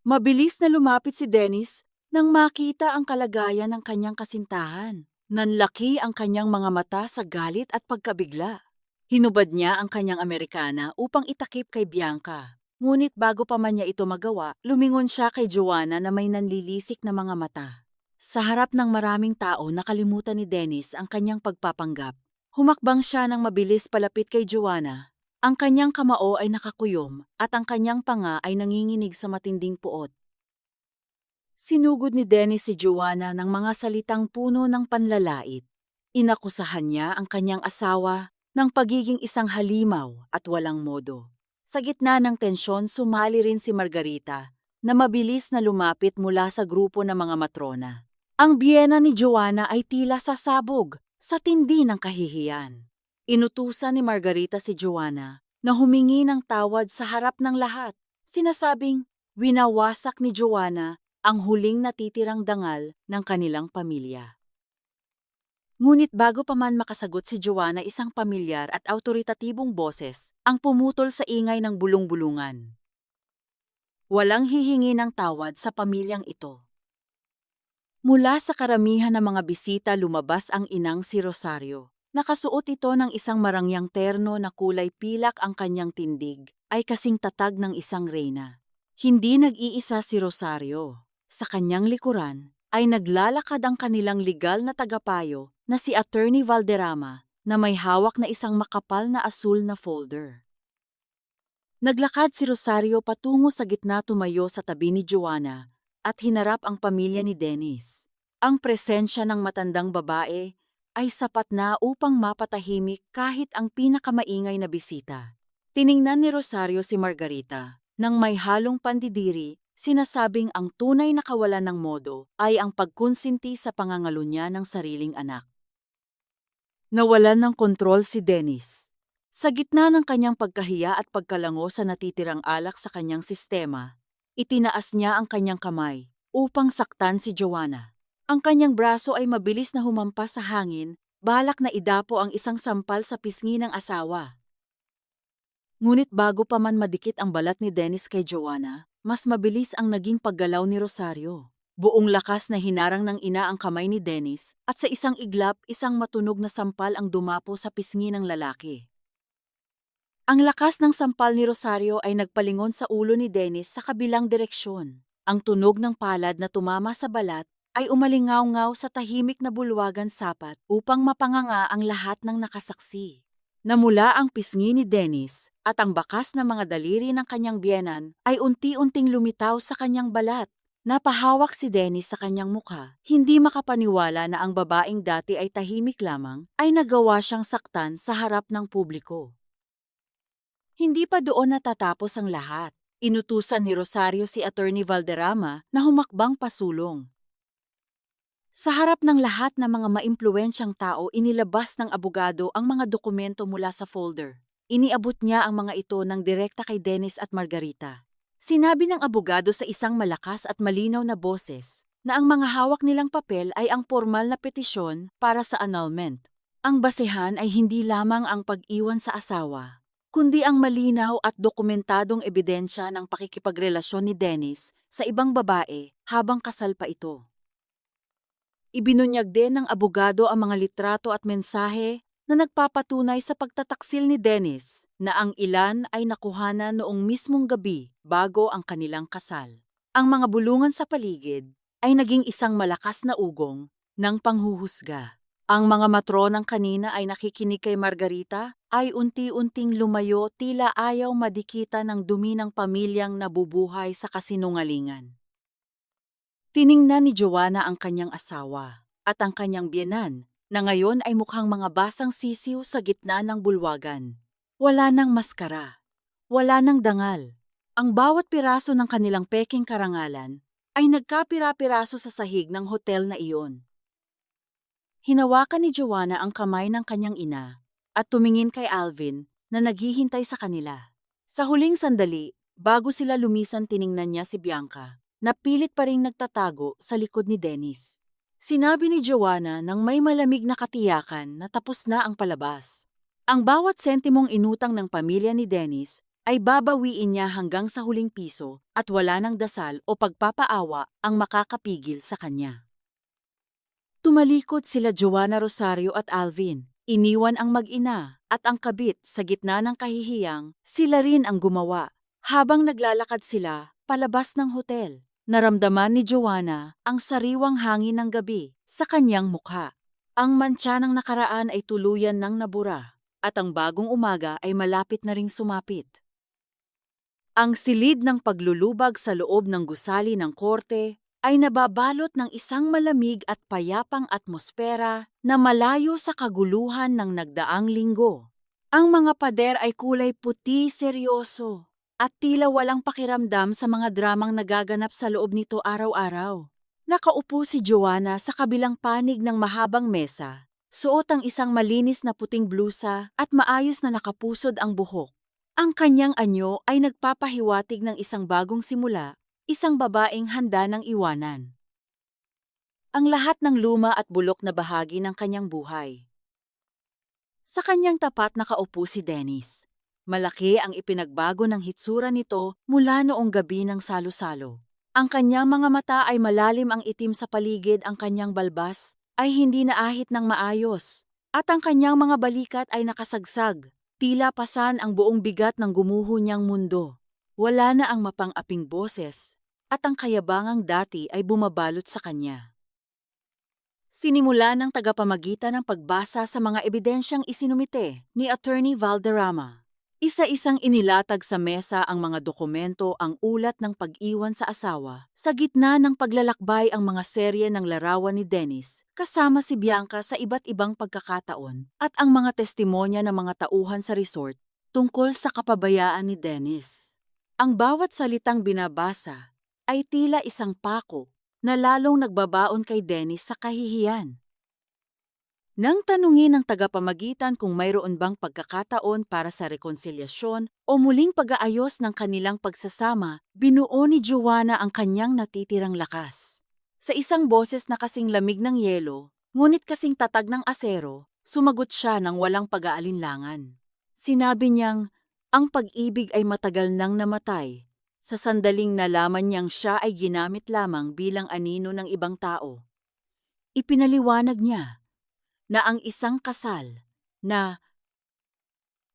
Speaker 1: Mabilis na lumapit si Dennis nang makita ang kalagayan ng kanyang kasintahan. Nanlaki ang kanyang mga mata sa galit at pagkabigla. Hinubad niya ang kanyang Amerikana upang itakip kay Bianca. Ngunit bago pa man niya ito magawa, lumingon siya kay Joanna na may nanlilisik na mga mata. Sa harap ng maraming tao, nakalimutan ni Dennis ang kanyang pagpapanggap. Humakbang siya ng mabilis palapit kay Joanna. Ang kanyang kamao ay nakakuyom at ang kanyang panga ay nanginginig sa matinding puot. Sinugod ni Dennis si Joanna ng mga salitang puno ng panlalait. Inakusahan niya ang kanyang asawa ng pagiging isang halimaw at walang modo. Sa gitna ng tensyon, sumali rin si Margarita na mabilis na lumapit mula sa grupo ng mga matrona. Ang biyena ni Joanna ay tila sasabog sa tindi ng kahihiyan. Inutusan ni Margarita si Joanna na humingi ng tawad sa harap ng lahat. Sinasabing winawasak ni Joanna ang huling natitirang dangal ng kanilang pamilya. Ngunit bago pa man makasagot si Joanna, isang pamilyar at awtoritatibong boses ang pumutol sa ingay ng bulong-bulungan. Walang hihingi ng tawad sa pamilyang ito. Mula sa karamihan ng mga bisita, lumabas ang inang si Rosario. Nakasuot ito ng isang marangyang terno na kulay pilak, ang kanyang tindig ay kasing tatag ng isang reyna. Hindi nag-iisa si Rosario. Sa kanyang likuran ay naglalakad ang kanilang legal na tagapayo na si Attorney Valderrama na may hawak na isang makapal na asul na folder. Naglakad si Rosario patungo sa gitna, tumayo sa tabi ni Joanna at hinarap ang pamilya ni Dennis. Ang presensya ng matandang babae ay sapat na upang mapatahimik kahit ang pinakamaingay na bisita. Tiningnan ni Rosario si Margarita nang may halong pandidiri, sinasabing ang tunay na kawalan ng modo ay ang pagkonsinti sa pangangalunya ng sariling anak. Nawalan ng kontrol si Dennis. Sa gitna ng kanyang pagkahiya at pagkalango sa natitirang alak sa kanyang sistema, itinaas niya ang kanyang kamay upang saktan si Joanna. Ang kanyang braso ay mabilis na humampas sa hangin, balak na idapo ang isang sampal sa pisngi ng asawa. Ngunit bago pa man madikit ang balat ni Dennis kay Joanna, mas mabilis ang naging paggalaw ni Rosario. Buong lakas na hinarang ng ina ang kamay ni Dennis at sa isang iglap, isang matunog na sampal ang dumapo sa pisngi ng lalaki. Ang lakas ng sampal ni Rosario ay nagpalingon sa ulo ni Dennis sa kabilang direksyon. Ang tunog ng palad na tumama sa balat ay umalingaw-ngaw sa tahimik na bulwagan, sapat upang mapanganga ang lahat ng nakasaksi. Namula ang pisngi ni Dennis at ang bakas na mga daliri ng kanyang biyenan ay unti-unting lumitaw sa kanyang balat. Napahawak si Dennis sa kanyang mukha, hindi makapaniwala na ang babaeng dati ay tahimik lamang ay nagawa siyang saktan sa harap ng publiko. Hindi pa doon natatapos ang lahat. Inutusan ni Rosario si Attorney Valderrama na humakbang pasulong. Sa harap ng lahat ng mga maimpluwensyang tao, inilabas ng abogado ang mga dokumento mula sa folder. Iniabot niya ang mga ito ng direkta kay Dennis at Margarita. Sinabi ng abogado sa isang malakas at malinaw na boses na ang mga hawak nilang papel ay ang formal na petisyon para sa annulment. Ang basehan ay hindi lamang ang pag-iwan sa asawa, kundi ang malinaw at dokumentadong ebidensya ng pakikipagrelasyon ni Dennis sa ibang babae habang kasal pa ito. Ibinunyag din ng abogado ang mga litrato at mensahe na nagpapatunay sa pagtataksil ni Dennis na ang ilan ay nakuhanan noong mismong gabi bago ang kanilang kasal. Ang mga bulungan sa paligid ay naging isang malakas na ugong ng panghuhusga. Ang mga matronang kanina ay nakikinig kay Margarita ay unti-unting lumayo, tila ayaw madikita ng dumi ng pamilyang nabubuhay sa kasinungalingan. Tiningnan ni Joanna ang kanyang asawa at ang kanyang biyenan na ngayon ay mukhang mga basang sisiw sa gitna ng bulwagan. Wala nang maskara, wala nang dangal. Ang bawat piraso ng kanilang peking karangalan ay nagkapira-piraso sa sahig ng hotel na iyon. Hinawakan ni Joanna ang kamay ng kanyang ina at tumingin kay Alvin na naghihintay sa kanila. Sa huling sandali, bago sila lumisan, tiningnan niya si Bianca na pilit pa ring nagtatago sa likod ni Dennis. Sinabi ni Joanna nang may malamig na katiyakan na tapos na ang palabas. Ang bawat sentimong inutang ng pamilya ni Dennis ay babawiin niya hanggang sa huling piso at wala ng dasal o pagpapaawa ang makakapigil sa kanya. Tumalikod sila Joanna, Rosario at Alvin. Iniwan ang mag-ina at ang kabit sa gitna ng kahihiyang sila rin ang gumawa. Habang naglalakad sila palabas ng hotel, naramdaman ni Joanna ang sariwang hangin ng gabi sa kanyang mukha. Ang mantsa ng nakaraan ay tuluyan ng nabura at ang bagong umaga ay malapit na ring sumapit. Ang silid ng paglulubag sa loob ng gusali ng korte ay nababalot ng isang malamig at payapang atmosfera na malayo sa kaguluhan ng nagdaang linggo. Ang mga pader ay kulay puti, seryoso, at tila walang pakiramdam sa mga dramang nagaganap sa loob nito araw-araw. Nakaupo si Joanna sa kabilang panig ng mahabang mesa. Suot ang isang malinis na puting blusa at maayos na nakapusod ang buhok. Ang kanyang anyo ay nagpapahiwatig ng isang bagong simula, isang babaeng handa ng iwanan ang lahat ng luma at bulok na bahagi ng kanyang buhay. Sa kanyang tapat nakaupo si Dennis. Malaki ang ipinagbago ng hitsura nito mula noong gabi ng salo-salo. Ang kanyang mga mata ay malalim, ang itim sa paligid, ang kanyang balbas ay hindi naahit ng maayos, at ang kanyang mga balikat ay nakasagsag, tila pasan ang buong bigat ng gumuho niyang mundo. Wala na ang mapang-aping boses, at ang kayabangang dati ay bumabalot sa kanya. Sinimula ng tagapamagitan ng pagbasa sa mga ebidensyang isinumite ni Attorney Valderrama. Isa-isang inilatag sa mesa ang mga dokumento, ang ulat ng pag-iwan sa asawa. Sa gitna ng paglalakbay ang mga serye ng larawan ni Dennis, kasama si Bianca sa iba't ibang pagkakataon, at ang mga testimonya ng mga tauhan sa resort tungkol sa kapabayaan ni Dennis. Ang bawat salitang binabasa ay tila isang pako na lalong nagbabaon kay Dennis sa kahihiyan. Nang tanungin ng tagapamagitan kung mayroon bang pagkakataon para sa rekonsilyasyon o muling pag-aayos ng kanilang pagsasama, binuo ni Joanna ang kanyang natitirang lakas. Sa isang boses na kasing lamig ng yelo, ngunit kasing tatag ng asero, sumagot siya ng walang pag-aalinlangan. Sinabi niyang, ang pag-ibig ay matagal nang namatay. Sa sandaling nalaman niyang siya ay ginamit lamang bilang anino ng ibang tao. Ipinaliwanag niya na ang isang kasal na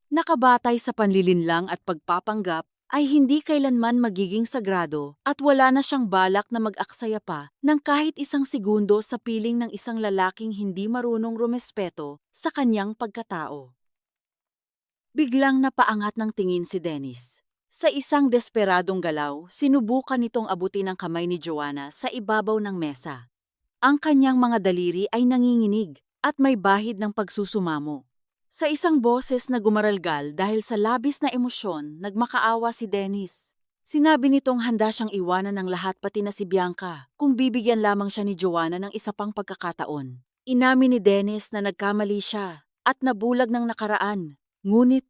Speaker 1: nakabatay sa panlilinlang at pagpapanggap ay hindi kailanman magiging sagrado, at wala na siyang balak na mag-aksaya pa ng kahit isang segundo sa piling ng isang lalaking hindi marunong rumespeto sa kanyang pagkatao. Biglang napaangat ng tingin si Dennis. Sa isang desperadong galaw, sinubukan nitong abutin ang kamay ni Joanna sa ibabaw ng mesa. Ang kanyang mga daliri ay nanginginig at may bahid ng pagsusumamo. Sa isang boses na gumaralgal dahil sa labis na emosyon, nagmakaawa si Dennis. Sinabi nitong handa siyang iwanan ng lahat pati na si Bianca kung bibigyan lamang siya ni Joanna ng isa pang pagkakataon. Inamin ni Dennis na nagkamali siya at nabulag ng nakaraan. Ngunit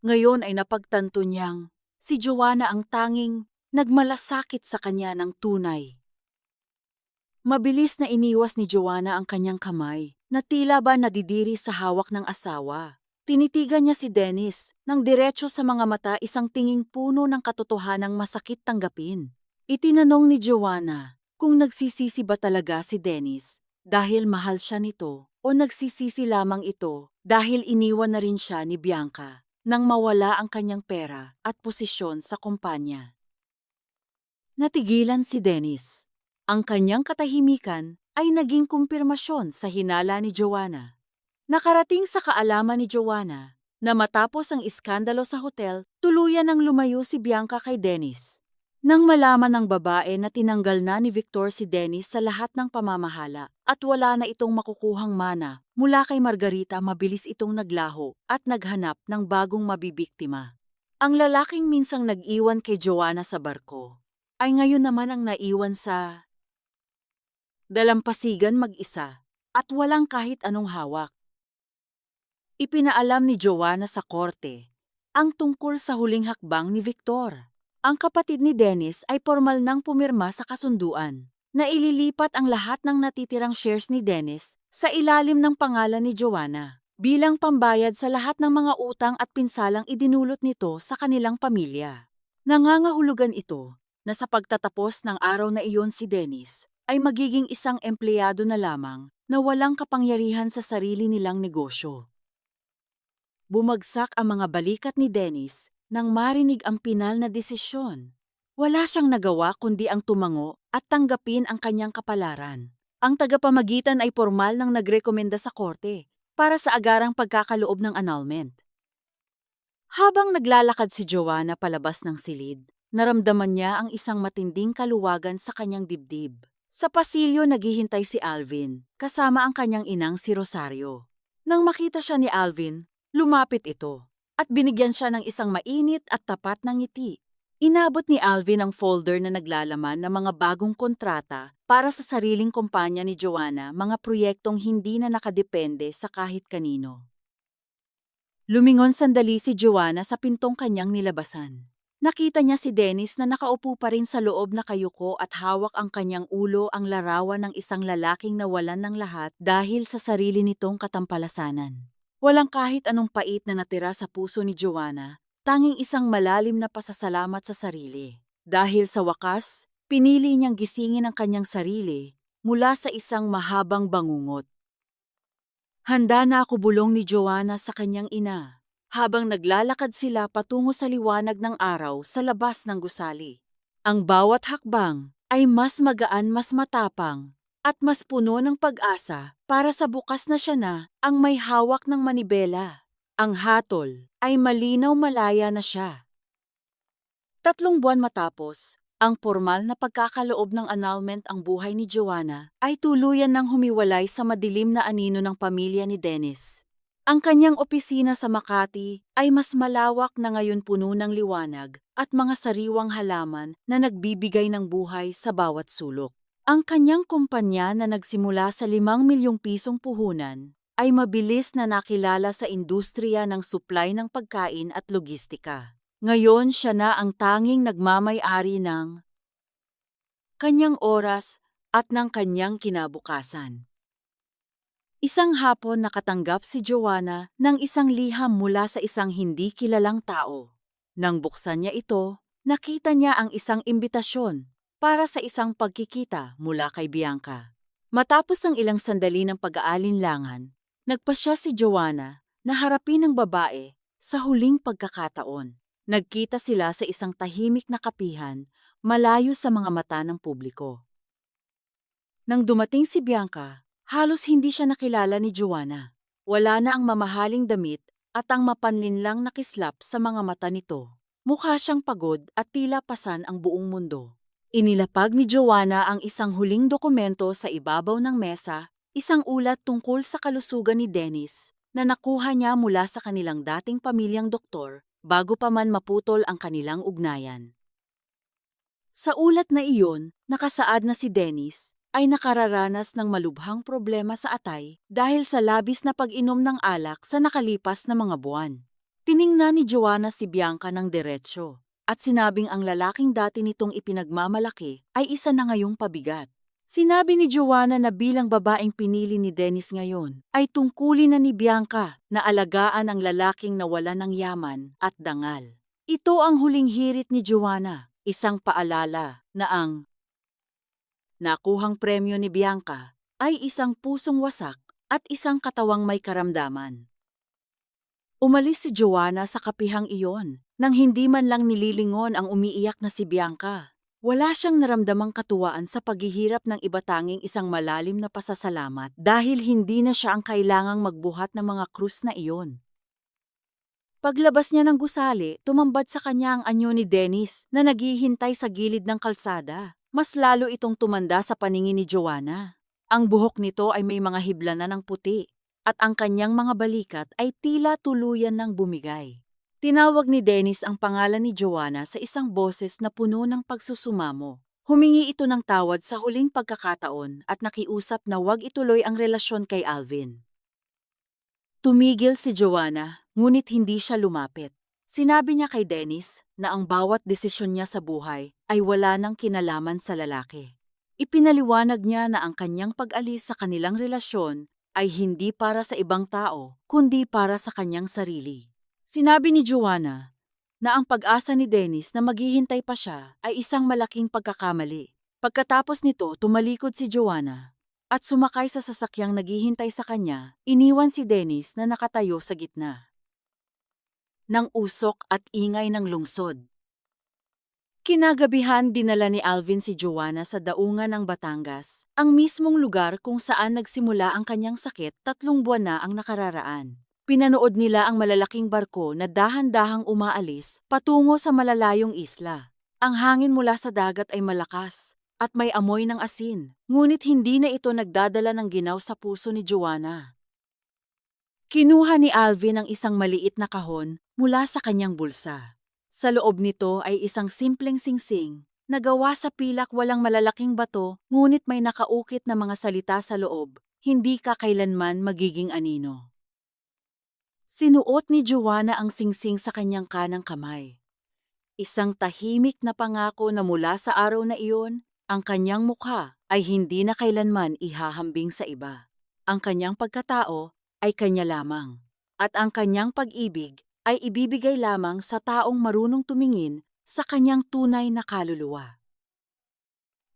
Speaker 1: ngayon ay napagtanto niyang si Joanna ang tanging nagmalasakit sa kanya ng tunay. Mabilis na iniwas ni Joanna ang kanyang kamay na tila ba nadidiri sa hawak ng asawa. Tinitigan niya si Dennis nang diretso sa mga mata, isang tinging puno ng katotohanang masakit tanggapin. Itinanong ni Joanna kung nagsisisi ba talaga si Dennis dahil mahal siya nito o nagsisisi lamang ito dahil iniwan na rin siya ni Bianca nang mawala ang kanyang pera at posisyon sa kumpanya. Natigilan si Dennis. Ang kanyang katahimikan ay naging kumpirmasyon sa hinala ni Joanna. Nakarating sa kaalaman ni Joanna na matapos ang iskandalo sa hotel, tuluyan ng lumayo si Bianca kay Dennis. Nang malaman ng babae na tinanggal na ni Victor si Dennis sa lahat ng pamamahala at wala na itong makukuhang mana mula kay Margarita, mabilis itong naglaho at naghanap ng bagong mabibiktima. Ang lalaking minsang nag-iwan kay Joanna sa barko ay ngayon naman ang naiwan sa dalampasigan mag-isa at walang kahit anong hawak. Ipinaalam ni Joanna sa korte ang tungkol sa huling hakbang ni Victor. Ang kapatid ni Dennis ay formal nang pumirma sa kasunduan na ililipat ang lahat ng natitirang shares ni Dennis sa ilalim ng pangalan ni Joanna bilang pambayad sa lahat ng mga utang at pinsalang idinulot nito sa kanilang pamilya. Nangangahulugan ito na sa pagtatapos ng araw na iyon si Dennis ay magiging isang empleyado na lamang na walang kapangyarihan sa sarili nilang negosyo. Bumagsak ang mga balikat ni Dennis nang marinig ang pinal na desisyon. Wala siyang nagawa kundi ang tumango at tanggapin ang kanyang kapalaran. Ang tagapamagitan ay formal nang nagrekomenda sa korte para sa agarang pagkakaloob ng annulment. Habang naglalakad si Joanna palabas ng silid, naramdaman niya ang isang matinding kaluwagan sa kanyang dibdib. Sa pasilyo naghihintay si Alvin, kasama ang kanyang inang si Rosario. Nang makita siya ni Alvin, lumapit ito at binigyan siya ng isang mainit at tapat na ngiti. Inabot ni Alvin ang folder na naglalaman ng mga bagong kontrata para sa sariling kumpanya ni Joanna, mga proyektong hindi na nakadepende sa kahit kanino. Lumingon sandali si Joanna sa pintong kanyang nilabasan. Nakita niya si Dennis na nakaupo pa rin sa loob na kayuko at hawak ang kanyang ulo, ang larawan ng isang lalaking nawalan ng lahat dahil sa sarili nitong katampalasanan. Walang kahit anong pait na natira sa puso ni Joanna, tanging isang malalim na pasasalamat sa sarili. Dahil sa wakas, pinili niyang gisingin ang kanyang sarili mula sa isang mahabang bangungot. Handa na ako, bulong ni Joanna sa kanyang ina habang naglalakad sila patungo sa liwanag ng araw sa labas ng gusali. Ang bawat hakbang ay mas magaan, mas matapang, at mas puno ng pag-asa para sa bukas na siya na ang may hawak ng manibela. Ang hatol ay malinaw, malaya na siya. 3 buwan matapos ang formal na pagkakaloob ng annulment, ang buhay ni Joanna ay tuluyan ng humiwalay sa madilim na anino ng pamilya ni Dennis. Ang kanyang opisina sa Makati ay mas malawak na ngayon, puno ng liwanag at mga sariwang halaman na nagbibigay ng buhay sa bawat sulok. Ang kanyang kumpanya na nagsimula sa 5 milyong pisong puhunan ay mabilis na nakilala sa industriya ng supply ng pagkain at logistika. Ngayon siya na ang tanging nagmamay-ari ng kanyang oras at ng kanyang kinabukasan. Isang hapon nakatanggap si Joanna ng isang liham mula sa isang hindi kilalang tao. Nang buksan niya ito, nakita niya ang isang imbitasyon para sa isang pagkikita mula kay Bianca. Matapos ang ilang sandali ng pag-aalinlangan, nagpasya si Joanna na harapin ang babae sa huling pagkakataon. Nagkita sila sa isang tahimik na kapihan, malayo sa mga mata ng publiko. Nang dumating si Bianca, halos hindi siya nakilala ni Joanna. Wala na ang mamahaling damit at ang mapanlinlang na kislap sa mga mata nito. Mukha siyang pagod at tila pasan ang buong mundo. Inilapag ni Joanna ang isang huling dokumento sa ibabaw ng mesa, isang ulat tungkol sa kalusugan ni Dennis na nakuha niya mula sa kanilang dating pamilyang doktor bago pa man maputol ang kanilang ugnayan. Sa ulat na iyon, nakasaad na si Dennis ay nakararanas ng malubhang problema sa atay dahil sa labis na pag-inom ng alak sa nakalipas na mga buwan. Tiningnan ni Joanna si Bianca ng diretsyo at sinabing ang lalaking dati nitong ipinagmamalaki ay isa na ngayong pabigat. Sinabi ni Joanna na bilang babaeng pinili ni Dennis ngayon ay tungkulin na ni Bianca na alagaan ang lalaking nawala ng yaman at dangal. Ito ang huling hirit ni Joanna, isang paalala na ang nakuhang premyo ni Bianca ay isang pusong wasak at isang katawang may karamdaman. Umalis si Joanna sa kapihang iyon nang hindi man lang nililingon ang umiiyak na si Bianca. Wala siyang naramdamang katuwaan sa paghihirap ng iba tanging isang malalim na pasasalamat dahil hindi na siya ang kailangang magbuhat ng mga krus na iyon. Paglabas niya ng gusali, tumambad sa kanya ang anyo ni Dennis na naghihintay sa gilid ng kalsada. Mas lalo itong tumanda sa paningin ni Joanna. Ang buhok nito ay may mga hibla na ng puti at ang kanyang mga balikat ay tila tuluyan ng bumigay. Tinawag ni Dennis ang pangalan ni Joanna sa isang boses na puno ng pagsusumamo. Humingi ito ng tawad sa huling pagkakataon at nakiusap na huwag ituloy ang relasyon kay Alvin. Tumigil si Joanna, ngunit hindi siya lumapit. Sinabi niya kay Dennis na ang bawat desisyon niya sa buhay ay wala nang kinalaman sa lalaki. Ipinaliwanag niya na ang kanyang pag-alis sa kanilang relasyon ay hindi para sa ibang tao, kundi para sa kanyang sarili. Sinabi ni Joanna na ang pag-asa ni Dennis na maghihintay pa siya ay isang malaking pagkakamali. Pagkatapos nito, tumalikod si Joanna at sumakay sa sasakyang naghihintay sa kanya, iniwan si Dennis na nakatayo sa gitna ng usok at ingay ng lungsod. Kinagabihan dinala ni Alvin si Joanna sa daungan ng Batangas, ang mismong lugar kung saan nagsimula ang kanyang sakit 3 buwan na ang nakararaan. Pinanood nila ang malalaking barko na dahan-dahang umaalis patungo sa malalayong isla. Ang hangin mula sa dagat ay malakas at may amoy ng asin, ngunit hindi na ito nagdadala ng ginaw sa puso ni Joanna. Kinuha ni Alvin ang isang maliit na kahon mula sa kanyang bulsa. Sa loob nito ay isang simpleng singsing na gawa sa pilak walang malalaking bato ngunit may nakaukit na mga salita sa loob, hindi ka kailanman magiging anino. Sinuot ni Joanna ang singsing sa kanyang kanang kamay. Isang tahimik na pangako na mula sa araw na iyon, ang kanyang mukha ay hindi na kailanman ihahambing sa iba. Ang kanyang pagkatao ay kanya lamang, at ang kanyang pag-ibig ay ibibigay lamang sa taong marunong tumingin sa kanyang tunay na kaluluwa.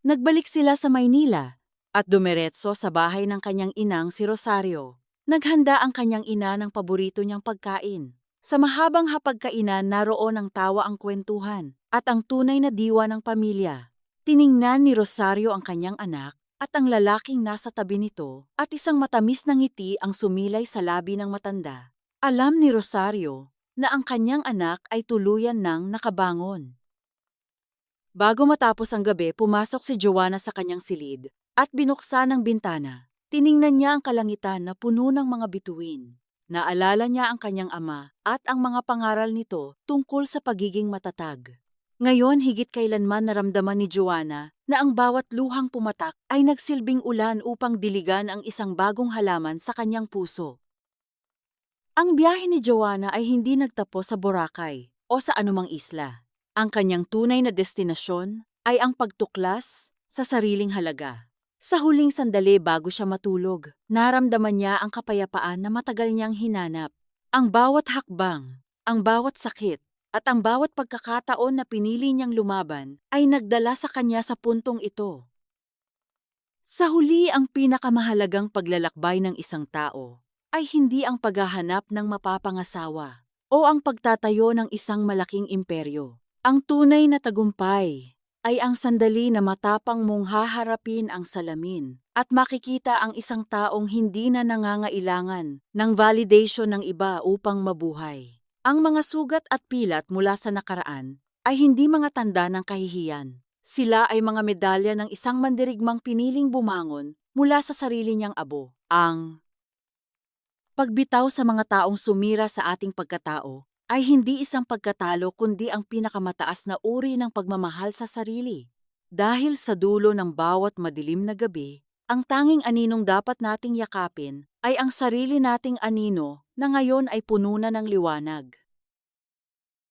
Speaker 1: Nagbalik sila sa Maynila at dumiretso sa bahay ng kanyang inang si Rosario. Naghanda ang kanyang ina ng paborito niyang pagkain. Sa mahabang hapagkainan naroon ang tawa ang kwentuhan at ang tunay na diwa ng pamilya. Tiningnan ni Rosario ang kanyang anak at ang lalaking nasa tabi nito at isang matamis na ngiti ang sumilay sa labi ng matanda. Alam ni Rosario na ang kanyang anak ay tuluyan ng nakabangon. Bago matapos ang gabi, pumasok si Joanna sa kanyang silid at binuksan ang bintana. Tiningnan niya ang kalangitan na puno ng mga bituin. Naalala niya ang kanyang ama at ang mga pangaral nito tungkol sa pagiging matatag. Ngayon higit kailanman naramdaman ni Joanna na ang bawat luhang pumatak ay nagsilbing ulan upang diligan ang isang bagong halaman sa kanyang puso. Ang biyahe ni Joanna ay hindi nagtapos sa Boracay o sa anumang isla. Ang kanyang tunay na destinasyon ay ang pagtuklas sa sariling halaga. Sa huling sandali bago siya matulog, naramdaman niya ang kapayapaan na matagal niyang hinanap. Ang bawat hakbang, ang bawat sakit, at ang bawat pagkakataon na pinili niyang lumaban ay nagdala sa kanya sa puntong ito. Sa huli, ang pinakamahalagang paglalakbay ng isang tao ay hindi ang paghahanap ng mapapangasawa o ang pagtatayo ng isang malaking imperyo. Ang tunay na tagumpay ay ang sandali na matapang mong haharapin ang salamin at makikita ang isang taong hindi na nangangailangan ng validation ng iba upang mabuhay. Ang mga sugat at pilat mula sa nakaraan ay hindi mga tanda ng kahihiyan. Sila ay mga medalya ng isang mandirigmang piniling bumangon mula sa sarili niyang abo. Ang pagbitaw sa mga taong sumira sa ating pagkatao ay hindi isang pagkatalo kundi ang pinakamataas na uri ng pagmamahal sa sarili. Dahil sa dulo ng bawat madilim na gabi, ang tanging aninong dapat nating yakapin ay ang sarili nating anino na ngayon ay puno na ng liwanag.